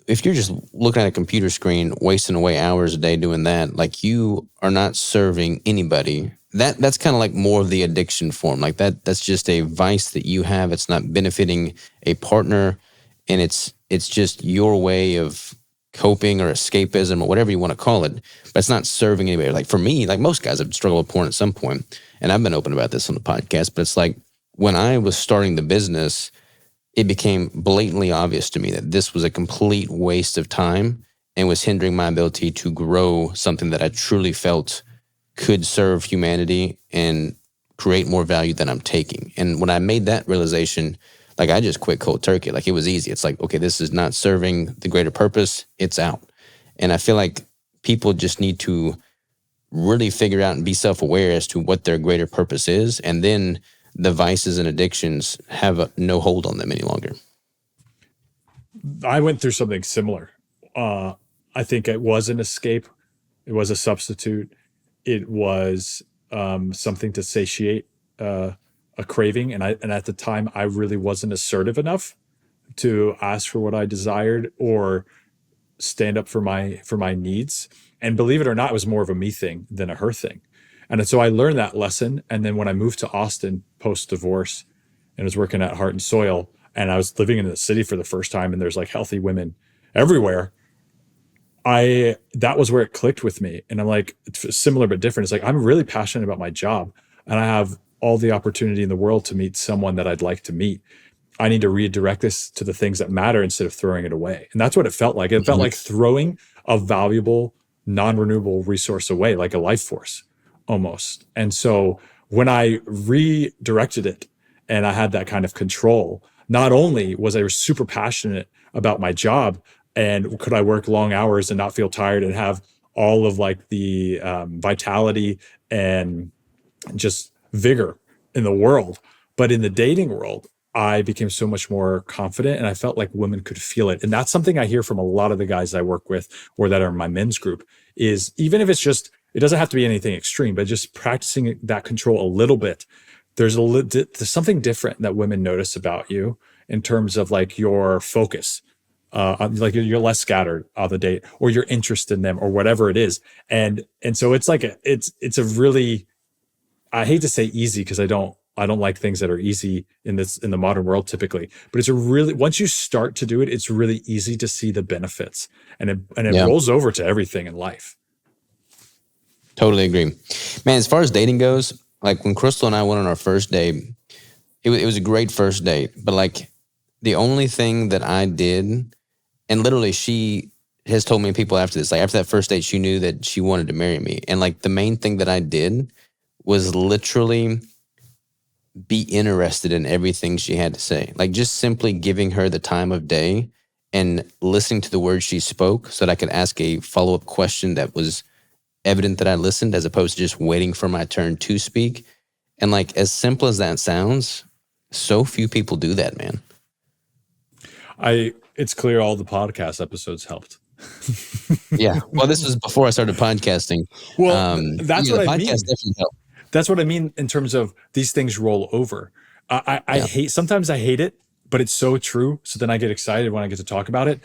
if you're just looking at a computer screen, wasting away hours a day doing that, like you are not serving anybody. That's kind of like more of the addiction form. Like that's just a vice that you have. It's not benefiting a partner, and it's just your way of coping or escapism or whatever you want to call it. But it's not serving anybody. Like for me, like most guys have struggled with porn at some point, and I've been open about this on the podcast. But it's like when I was starting the business, it became blatantly obvious to me that this was a complete waste of time and was hindering my ability to grow something that I truly felt could serve humanity and create more value than I'm taking. And when I made that realization, like I just quit cold turkey. Like it was easy. It's like, okay, this is not serving the greater purpose. It's out. And I feel like people just need to really figure out and be self-aware as to what their greater purpose is. And then the vices and addictions have no hold on them any longer. I went through something similar. I think it was an escape. It was a substitute. It was something to satiate a craving. And at the time, I really wasn't assertive enough to ask for what I desired or stand up for my needs. And believe it or not, it was more of a me thing than a her thing. And so I learned that lesson. And then when I moved to Austin post-divorce and was working at Heart and Soil, and I was living in the city for the first time, and there's like healthy women everywhere, that was where it clicked with me. And I'm like, it's similar but different. It's like, I'm really passionate about my job, and I have all the opportunity in the world to meet someone that I'd like to meet. I need to redirect this to the things that matter instead of throwing it away. And that's what it felt like. It felt like throwing a valuable, non-renewable resource away, like a life force almost. And so when I redirected it and I had that kind of control, not only was I super passionate about my job and could I work long hours and not feel tired and have all of like the vitality and just vigor in the world, but in the dating world, I became so much more confident and I felt like women could feel it. And that's something I hear from a lot of the guys I work with or that are in my men's group is even if it's just, it doesn't have to be anything extreme, but just practicing that control a little bit. There's something different that women notice about you in terms of like your focus. Like you're less scattered on the date or your interest in them or whatever it is. And so it's like, it's a really, I hate to say easy because I don't like things that are easy in the modern world typically, but it's a really, once you start to do it, it's really easy to see the benefits and it rolls over to everything in life. Totally agree, man. As far as dating goes, like when Crystal and I went on our first date, it was a great first date, but like the only thing that I did, and literally she has told me people after this, like after that first date, she knew that she wanted to marry me. And like the main thing that I did was literally be interested in everything she had to say. Like just simply giving her the time of day and listening to the words she spoke so that I could ask a follow-up question that was evident that I listened as opposed to just waiting for my turn to speak. And like as simple as that sounds, so few people do that, man. It's clear all the podcast episodes helped. Yeah. Well, this was before I started podcasting. Well, that's what I mean. Definitely helped. That's what I mean in terms of these things roll over. Sometimes I hate it, but it's so true. So then I get excited when I get to talk about it.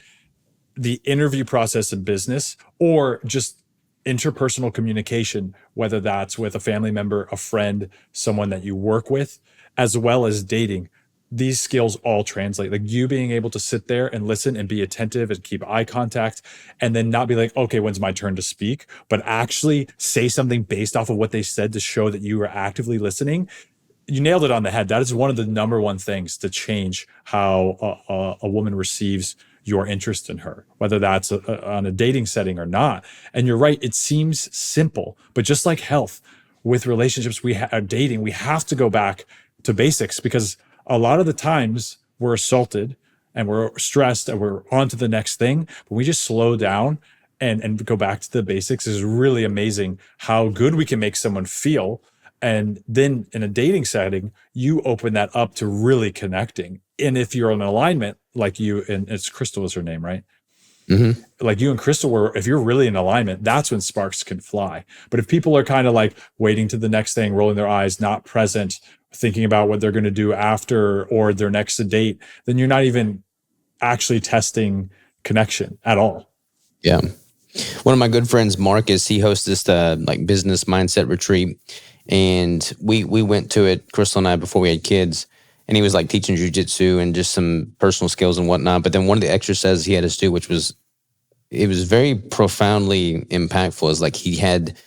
The interview process in business or just interpersonal communication, whether that's with a family member, a friend, someone that you work with, as well as dating, these skills all translate. Like you being able to sit there and listen and be attentive and keep eye contact and then not be like, okay, when's my turn to speak, but actually say something based off of what they said to show that you are actively listening. You nailed it on the head. That is one of the number one things to change how a woman receives your interest in her, whether that's on a dating setting or not. And you're right, it seems simple, but just like health, with relationships dating, we have to go back to basics because a lot of the times we're assaulted and we're stressed and we're on to the next thing. When we just slow down and go back to the basics, is really amazing how good we can make someone feel. And then in a dating setting, you open that up to really connecting. And if you're in alignment, like you, and it's Crystal is her name, right? Mm-hmm. Like you and Crystal were, if you're really in alignment, that's when sparks can fly. But if people are kind of like waiting to the next thing, rolling their eyes, not present, thinking about what they're going to do after or their next date, then you're not even actually testing connection at all. Yeah. One of my good friends, Marcus, he hosts this like business mindset retreat. And we went to it, Crystal and I, before we had kids. And he was like teaching jujitsu and just some personal skills and whatnot. But then one of the exercises he had us do, it was very profoundly impactful, is like he had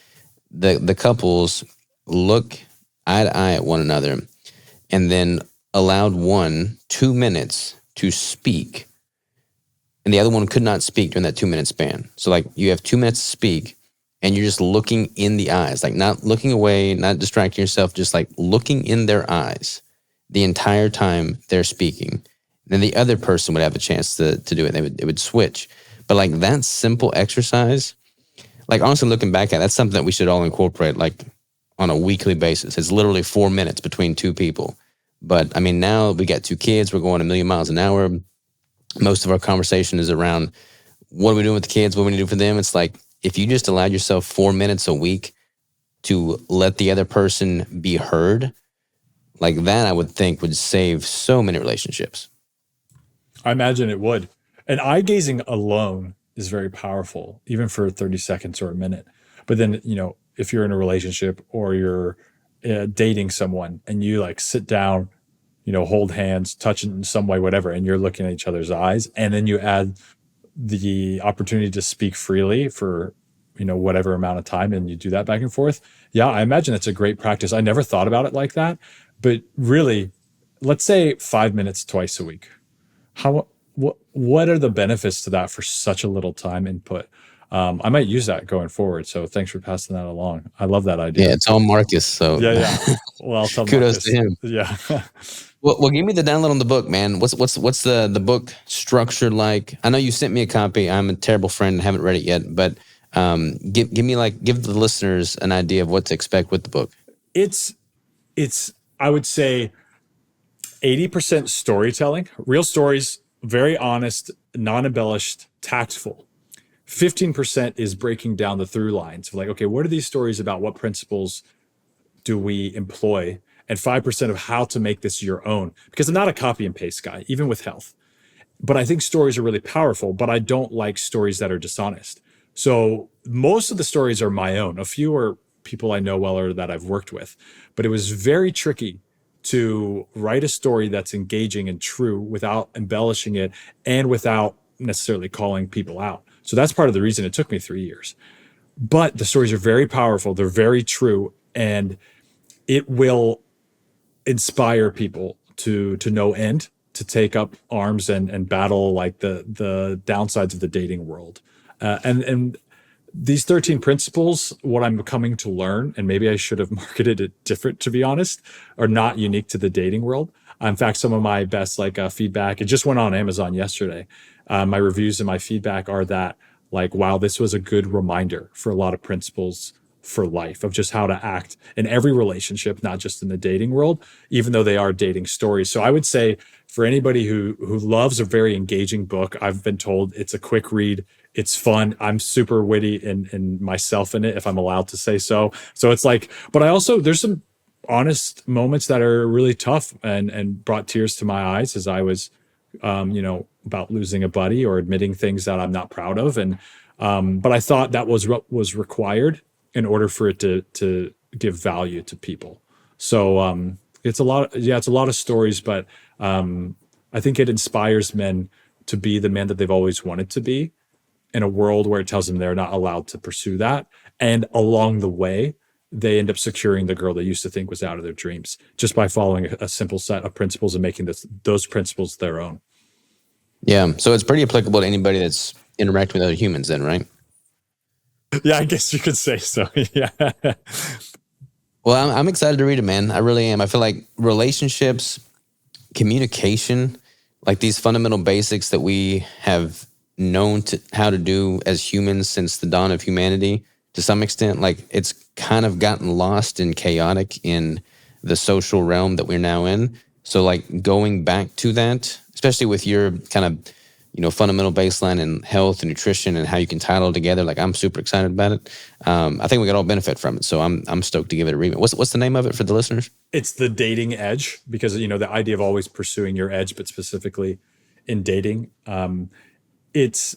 the couples look eye to eye at one another and then allowed 2 minutes to speak. And the other one could not speak during that 2 minute span. So like you have 2 minutes to speak and you're just looking in the eyes, like not looking away, not distracting yourself, just like looking in their eyes the entire time they're speaking. Then the other person would have a chance to do it. It would switch. But like that simple exercise, like honestly looking back at it, that's something that we should all incorporate like on a weekly basis. It's literally 4 minutes between two people. But I mean, now we got 2 kids, we're going a million miles an hour. Most of our conversation is around what are we doing with the kids, what we need to do for them. It's like, if you just allowed yourself 4 minutes a week to let the other person be heard, like that, I would think would save so many relationships. I imagine it would. And eye gazing alone is very powerful, even for 30 seconds or a minute. But then, if you're in a relationship or you're dating someone and you like sit down, hold hands, touch in some way, whatever, and you're looking at each other's eyes, and then you add the opportunity to speak freely for, whatever amount of time, and you do that back and forth. Yeah, I imagine it's a great practice. I never thought about it like that, but really, let's say 5 minutes twice a week. What are the benefits to that for such a little time input? I might use that going forward. So thanks for passing that along. I love that idea. Yeah, it's all Marcus. So Yeah. Well, I'll tell kudos to him. Yeah. Well, give me the download on the book, man. What's the book structured like? I know you sent me a copy. I'm a terrible friend and haven't read it yet, but give the listeners an idea of what to expect with the book. It's I would say 80% storytelling, real stories, very honest, non-embellished, tactful. 15% is breaking down the through lines of like, okay, what are these stories about? What principles do we employ? And 5% of how to make this your own. Because I'm not a copy and paste guy, even with health. But I think stories are really powerful, but I don't like stories that are dishonest. So most of the stories are my own. A few are people I know well or that I've worked with. But it was very tricky to write a story that's engaging and true without embellishing it and without necessarily calling people out. So that's part of the reason it took me 3 years. But the stories are very powerful. They're very true. And it will inspire people to no end to take up arms and battle like the downsides of the dating world. And these 13 principles, what I'm coming to learn, and maybe I should have marketed it different, to be honest, are not unique to the dating world. In fact, some of my best feedback, it just went on Amazon yesterday. My reviews and my feedback are that like, wow, this was a good reminder for a lot of principles for life of just how to act in every relationship, not just in the dating world, even though they are dating stories. So I would say for anybody who loves a very engaging book, I've been told it's a quick read. It's fun. I'm super witty in myself in it, if I'm allowed to say so. So it's like, but I also, there's some honest moments that are really tough and brought tears to my eyes as I was, about losing a buddy or admitting things that I'm not proud of. And, but I thought that was what was required in order for it to give value to people. So it's a lot of stories, but I think it inspires men to be the man that they've always wanted to be in a world where it tells them they're not allowed to pursue that. And along the way, they end up securing the girl they used to think was out of their dreams just by following a simple set of principles and making those principles their own. Yeah. So it's pretty applicable to anybody that's interacting with other humans then, right? Yeah, I guess you could say so. Yeah. Well, I'm excited to read it, man. I really am. I feel like relationships, communication, like these fundamental basics that we have known how to do as humans since the dawn of humanity, to some extent, like it's kind of gotten lost and chaotic in the social realm that we're now in. So like going back to that, especially with your kind of, fundamental baseline in health and nutrition and how you can tie it all together. Like I'm super excited about it. I think we could all benefit from it. So I'm stoked to give it a read. What's the name of it for the listeners? It's The Dating Edge, because, the idea of always pursuing your edge, but specifically in dating. It's,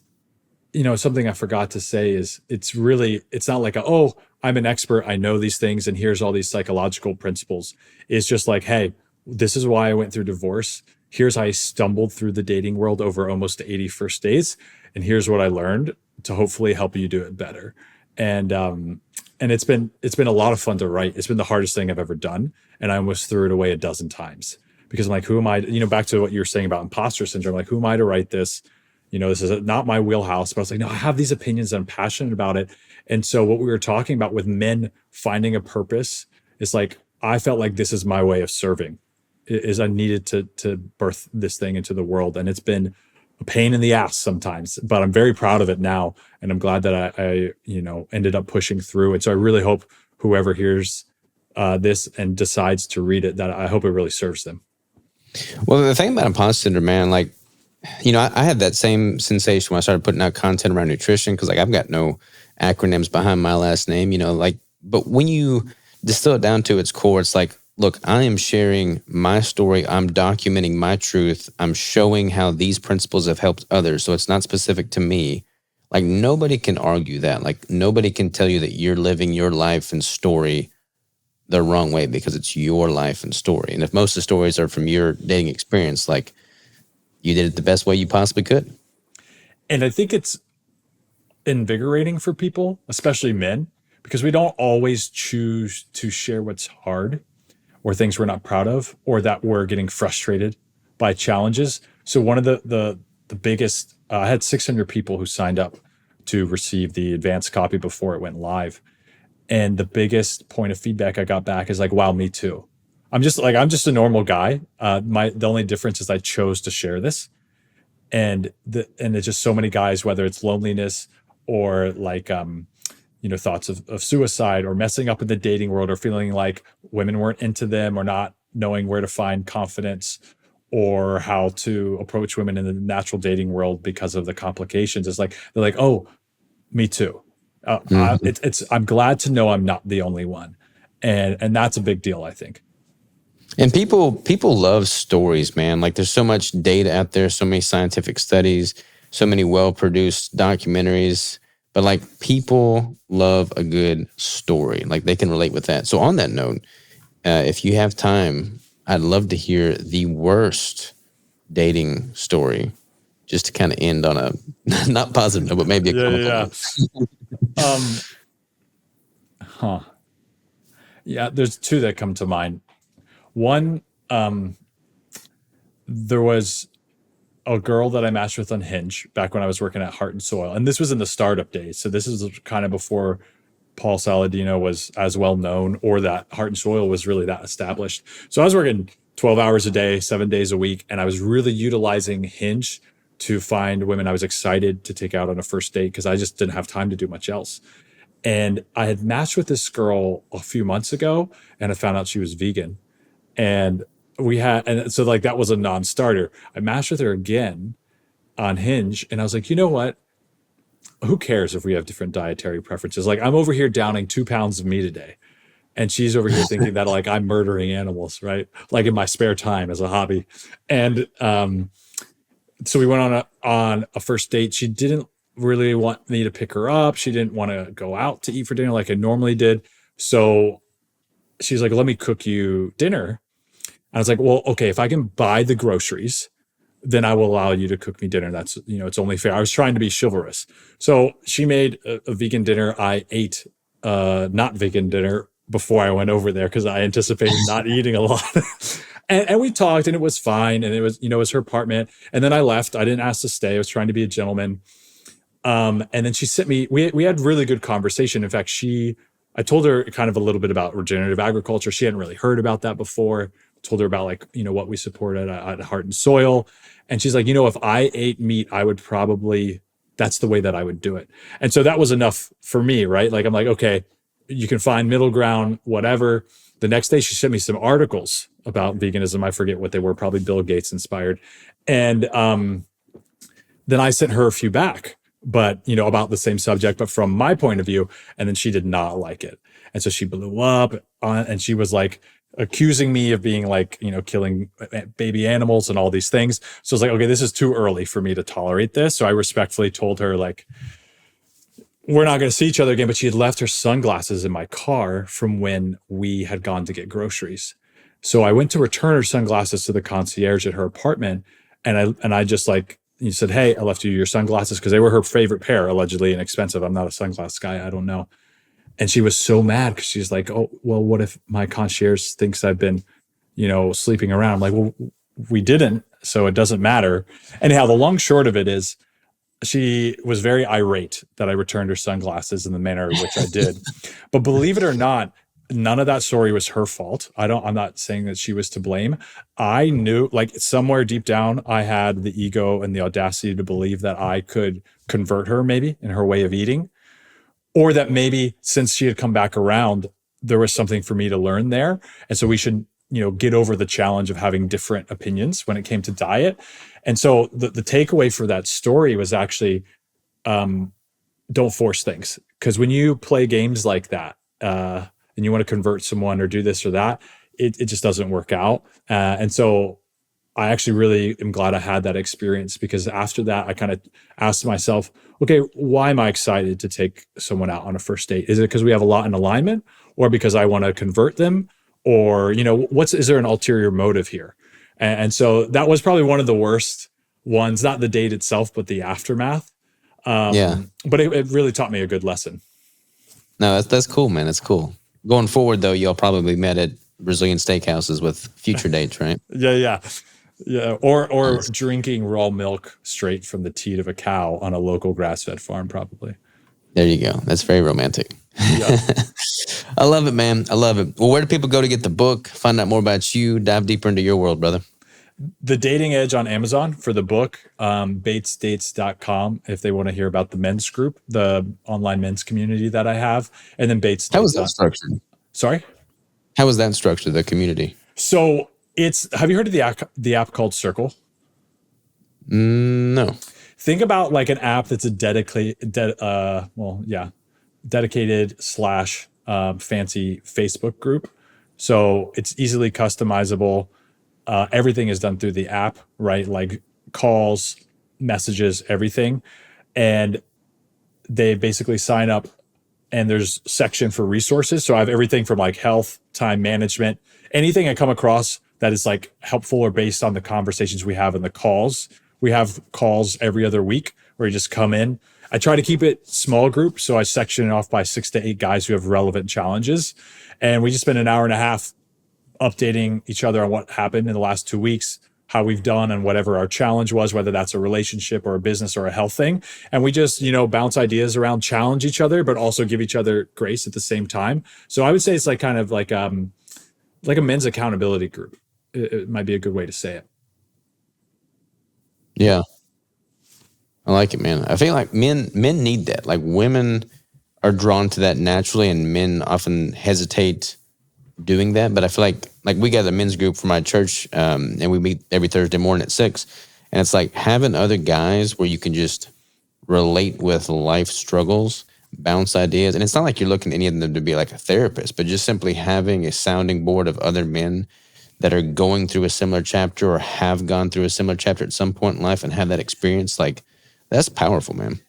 something I forgot to say is it's not like, I'm an expert. I know these things. And here's all these psychological principles. It's just like, hey, this is why I went through divorce. Here's how I stumbled through the dating world over almost 80 first dates. And here's what I learned to hopefully help you do it better. And it's been a lot of fun to write. It's been the hardest thing I've ever done. And I almost threw it away a dozen times because I'm like, who am I? Back to what you were saying about imposter syndrome, like, who am I to write this? This is not my wheelhouse, but I was like, no, I have these opinions and I'm passionate about it. And so what we were talking about with men finding a purpose is like, I felt like this is my way of serving. Is I needed to birth this thing into the world. And it's been a pain in the ass sometimes, but I'm very proud of it now. And I'm glad that I ended up pushing through. And so I really hope whoever hears this and decides to read it, that I hope it really serves them. Well, the thing about imposter syndrome, man, like, I had that same sensation when I started putting out content around nutrition, because like I've got no acronyms behind my last name, but when you distill it down to its core, it's like, look, I am sharing my story. I'm documenting my truth. I'm showing how these principles have helped others. So it's not specific to me. Like nobody can argue that. Like nobody can tell you that you're living your life and story the wrong way, because it's your life and story. And if most of the stories are from your dating experience, like you did it the best way you possibly could. And I think it's invigorating for people, especially men, because we don't always choose to share what's hard or things we're not proud of or that we're getting frustrated by challenges. So one of the biggest, I had 600 people who signed up to receive the advanced copy before it went live. And the biggest point of feedback I got back is like, wow, me too. I'm just a normal guy. The only difference is I chose to share this. And it's just so many guys, whether it's loneliness or like, thoughts of suicide or messing up in the dating world or feeling like women weren't into them or not knowing where to find confidence or how to approach women in the natural dating world because of the complications. It's like, they're like, oh, me too. I'm glad to know I'm not the only one. And that's a big deal, I think. And people love stories, man. Like there's so much data out there, so many scientific studies, so many well-produced documentaries, but like people love a good story. Like they can relate with that. So on that note, if you have time, I'd love to hear the worst dating story, just to kind of end on a not positive note, but maybe a comical note. Yeah, there's two that come to mind. One, there was a girl that I matched with on Hinge back when I was working at Heart and Soil. And this was in the startup days. So this is kind of before Paul Saladino was as well known or that Heart and Soil was really that established. So I was working 12 hours a day, 7 days a week. And I was really utilizing Hinge to find women I was excited to take out on a first date because I just didn't have time to do much else. And I had matched with this girl a few months ago and I found out she was vegan. And so like that was a non-starter. I matched with her again on Hinge and I was like, you know what? Who cares if we have different dietary preferences? Like I'm over here downing 2 pounds of meat a day. And she's over here thinking that like I'm murdering animals, right? Like in my spare time as a hobby. And so we went on a first date. She didn't really want me to pick her up. She didn't want to go out to eat for dinner like I normally did. So she's like, let me cook you dinner. I was like, well, okay, if I can buy the groceries, then I will allow you to cook me dinner. That's, it's only fair. I was trying to be chivalrous. So she made a vegan dinner. I ate not vegan dinner before I went over there because I anticipated not eating a lot. and we talked and it was fine. And it was, it was her apartment. And then I left. I didn't ask to stay. I was trying to be a gentleman. And then she sent me, we had really good conversation. In fact, I told her kind of a little bit about regenerative agriculture. She hadn't really heard about that before. Told her about like, what we supported at Heart and Soil. And she's like, if I ate meat, that's the way that I would do it. And so that was enough for me, right? Like, I'm like, okay, you can find middle ground, whatever. The next day she sent me some articles about veganism. I forget what they were, probably Bill Gates inspired. And then I sent her a few back, but, about the same subject, but from my point of view. And then she did not like it. And so she blew up and she was like, accusing me of being like, killing baby animals and all these things. So I was like, okay, this is too early for me to tolerate this. So I respectfully told her like, we're not going to see each other again. But she had left her sunglasses in my car from when we had gone to get groceries. So I went to return her sunglasses to the concierge at her apartment. And I just like, you said, hey, I left you your sunglasses because they were her favorite pair, allegedly inexpensive. I'm not a sunglass guy. I don't know. And she was so mad because she's like, oh, well, what if my concierge thinks I've been, sleeping around? I'm like, well, we didn't, so it doesn't matter. Anyhow, the long short of it is she was very irate that I returned her sunglasses in the manner in which I did. But believe it or not, none of that story was her fault. I'm not saying that she was to blame. I knew, like somewhere deep down, I had the ego and the audacity to believe that I could convert her maybe in her way of eating. Or that maybe since she had come back around, there was something for me to learn there. And so we should, get over the challenge of having different opinions when it came to diet. And so the takeaway for that story was actually, don't force things. Because when you play games like that and you want to convert someone or do this or that, it just doesn't work out. And so I actually really am glad I had that experience because after that, I kind of asked myself, okay, why am I excited to take someone out on a first date? Is it because we have a lot in alignment or because I want to convert them? Or, is there an ulterior motive here? And so that was probably one of the worst ones, not the date itself, but the aftermath. Yeah. But it really taught me a good lesson. No, that's cool, man. That's cool. Going forward, though, y'all probably met at Brazilian steakhouses with future dates, right? Yeah. Or Nice. drinking raw milk straight from the teat of a cow on a local grass-fed farm, probably. There you go. That's very romantic. Yeah. I love it, man. I love it. Well, where do people go to get the book, find out more about you, dive deeper into your world, brother? The Dating Edge on Amazon for the book, batesdates.com if they want to hear about the men's group, the online men's community that I have, and then Bates How is Dates. that structured? Sorry? How is that structured, the community? So have you heard of the app called Circle? No. Think about like an app that's a dedicated slash fancy Facebook group. So it's easily customizable. Everything is done through the app, right? Like calls, messages, everything. And they basically sign up and there's section for resources. So I have everything from like health, time management, anything I come across that is like helpful or based on the conversations we have in the calls. We have calls every other week where you just come in. I try to keep it small group. So I section it off by 6 to 8 guys who have relevant challenges. And we just spend an hour and a half updating each other on what happened in the last 2 weeks, how we've done and whatever our challenge was, whether that's a relationship or a business or a health thing. And we just, bounce ideas around, challenge each other, but also give each other grace at the same time. So I would say it's like kind of like a men's accountability group. It might be a good way to say it. Yeah. I like it, man. I feel like men need that. Like women are drawn to that naturally and men often hesitate doing that. But I feel like we got a men's group for my church and we meet every Thursday morning at 6. And it's like having other guys where you can just relate with life struggles, bounce ideas. And it's not like you're looking at any of them to be like a therapist, but just simply having a sounding board of other men that are going through a similar chapter or have gone through a similar chapter at some point in life and have that experience. Like that's powerful, man.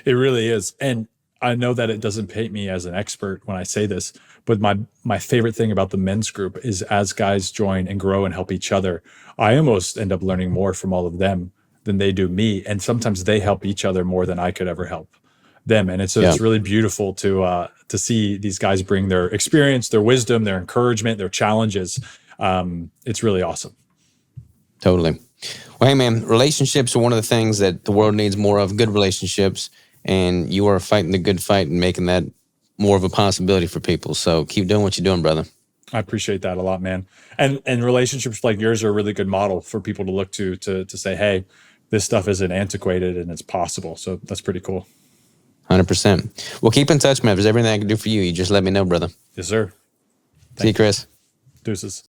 It really is. And I know that it doesn't paint me as an expert when I say this, but my favorite thing about the men's group is as guys join and grow and help each other, I almost end up learning more from all of them than they do me. And sometimes they help each other more than I could ever help them. And it's really beautiful to see these guys bring their experience, their wisdom, their encouragement, their challenges. It's really awesome. Totally. Well, hey, man, relationships are one of the things that the world needs more of, good relationships. And you are fighting the good fight and making that more of a possibility for people. So keep doing what you're doing, brother. I appreciate that a lot, man. And relationships like yours are a really good model for people to look to say, hey, this stuff isn't antiquated and it's possible. So that's pretty cool. 100%. Well, keep in touch, man. If there's everything I can do for you, you just let me know, brother. Yes, sir. See you, Chris. Deuces.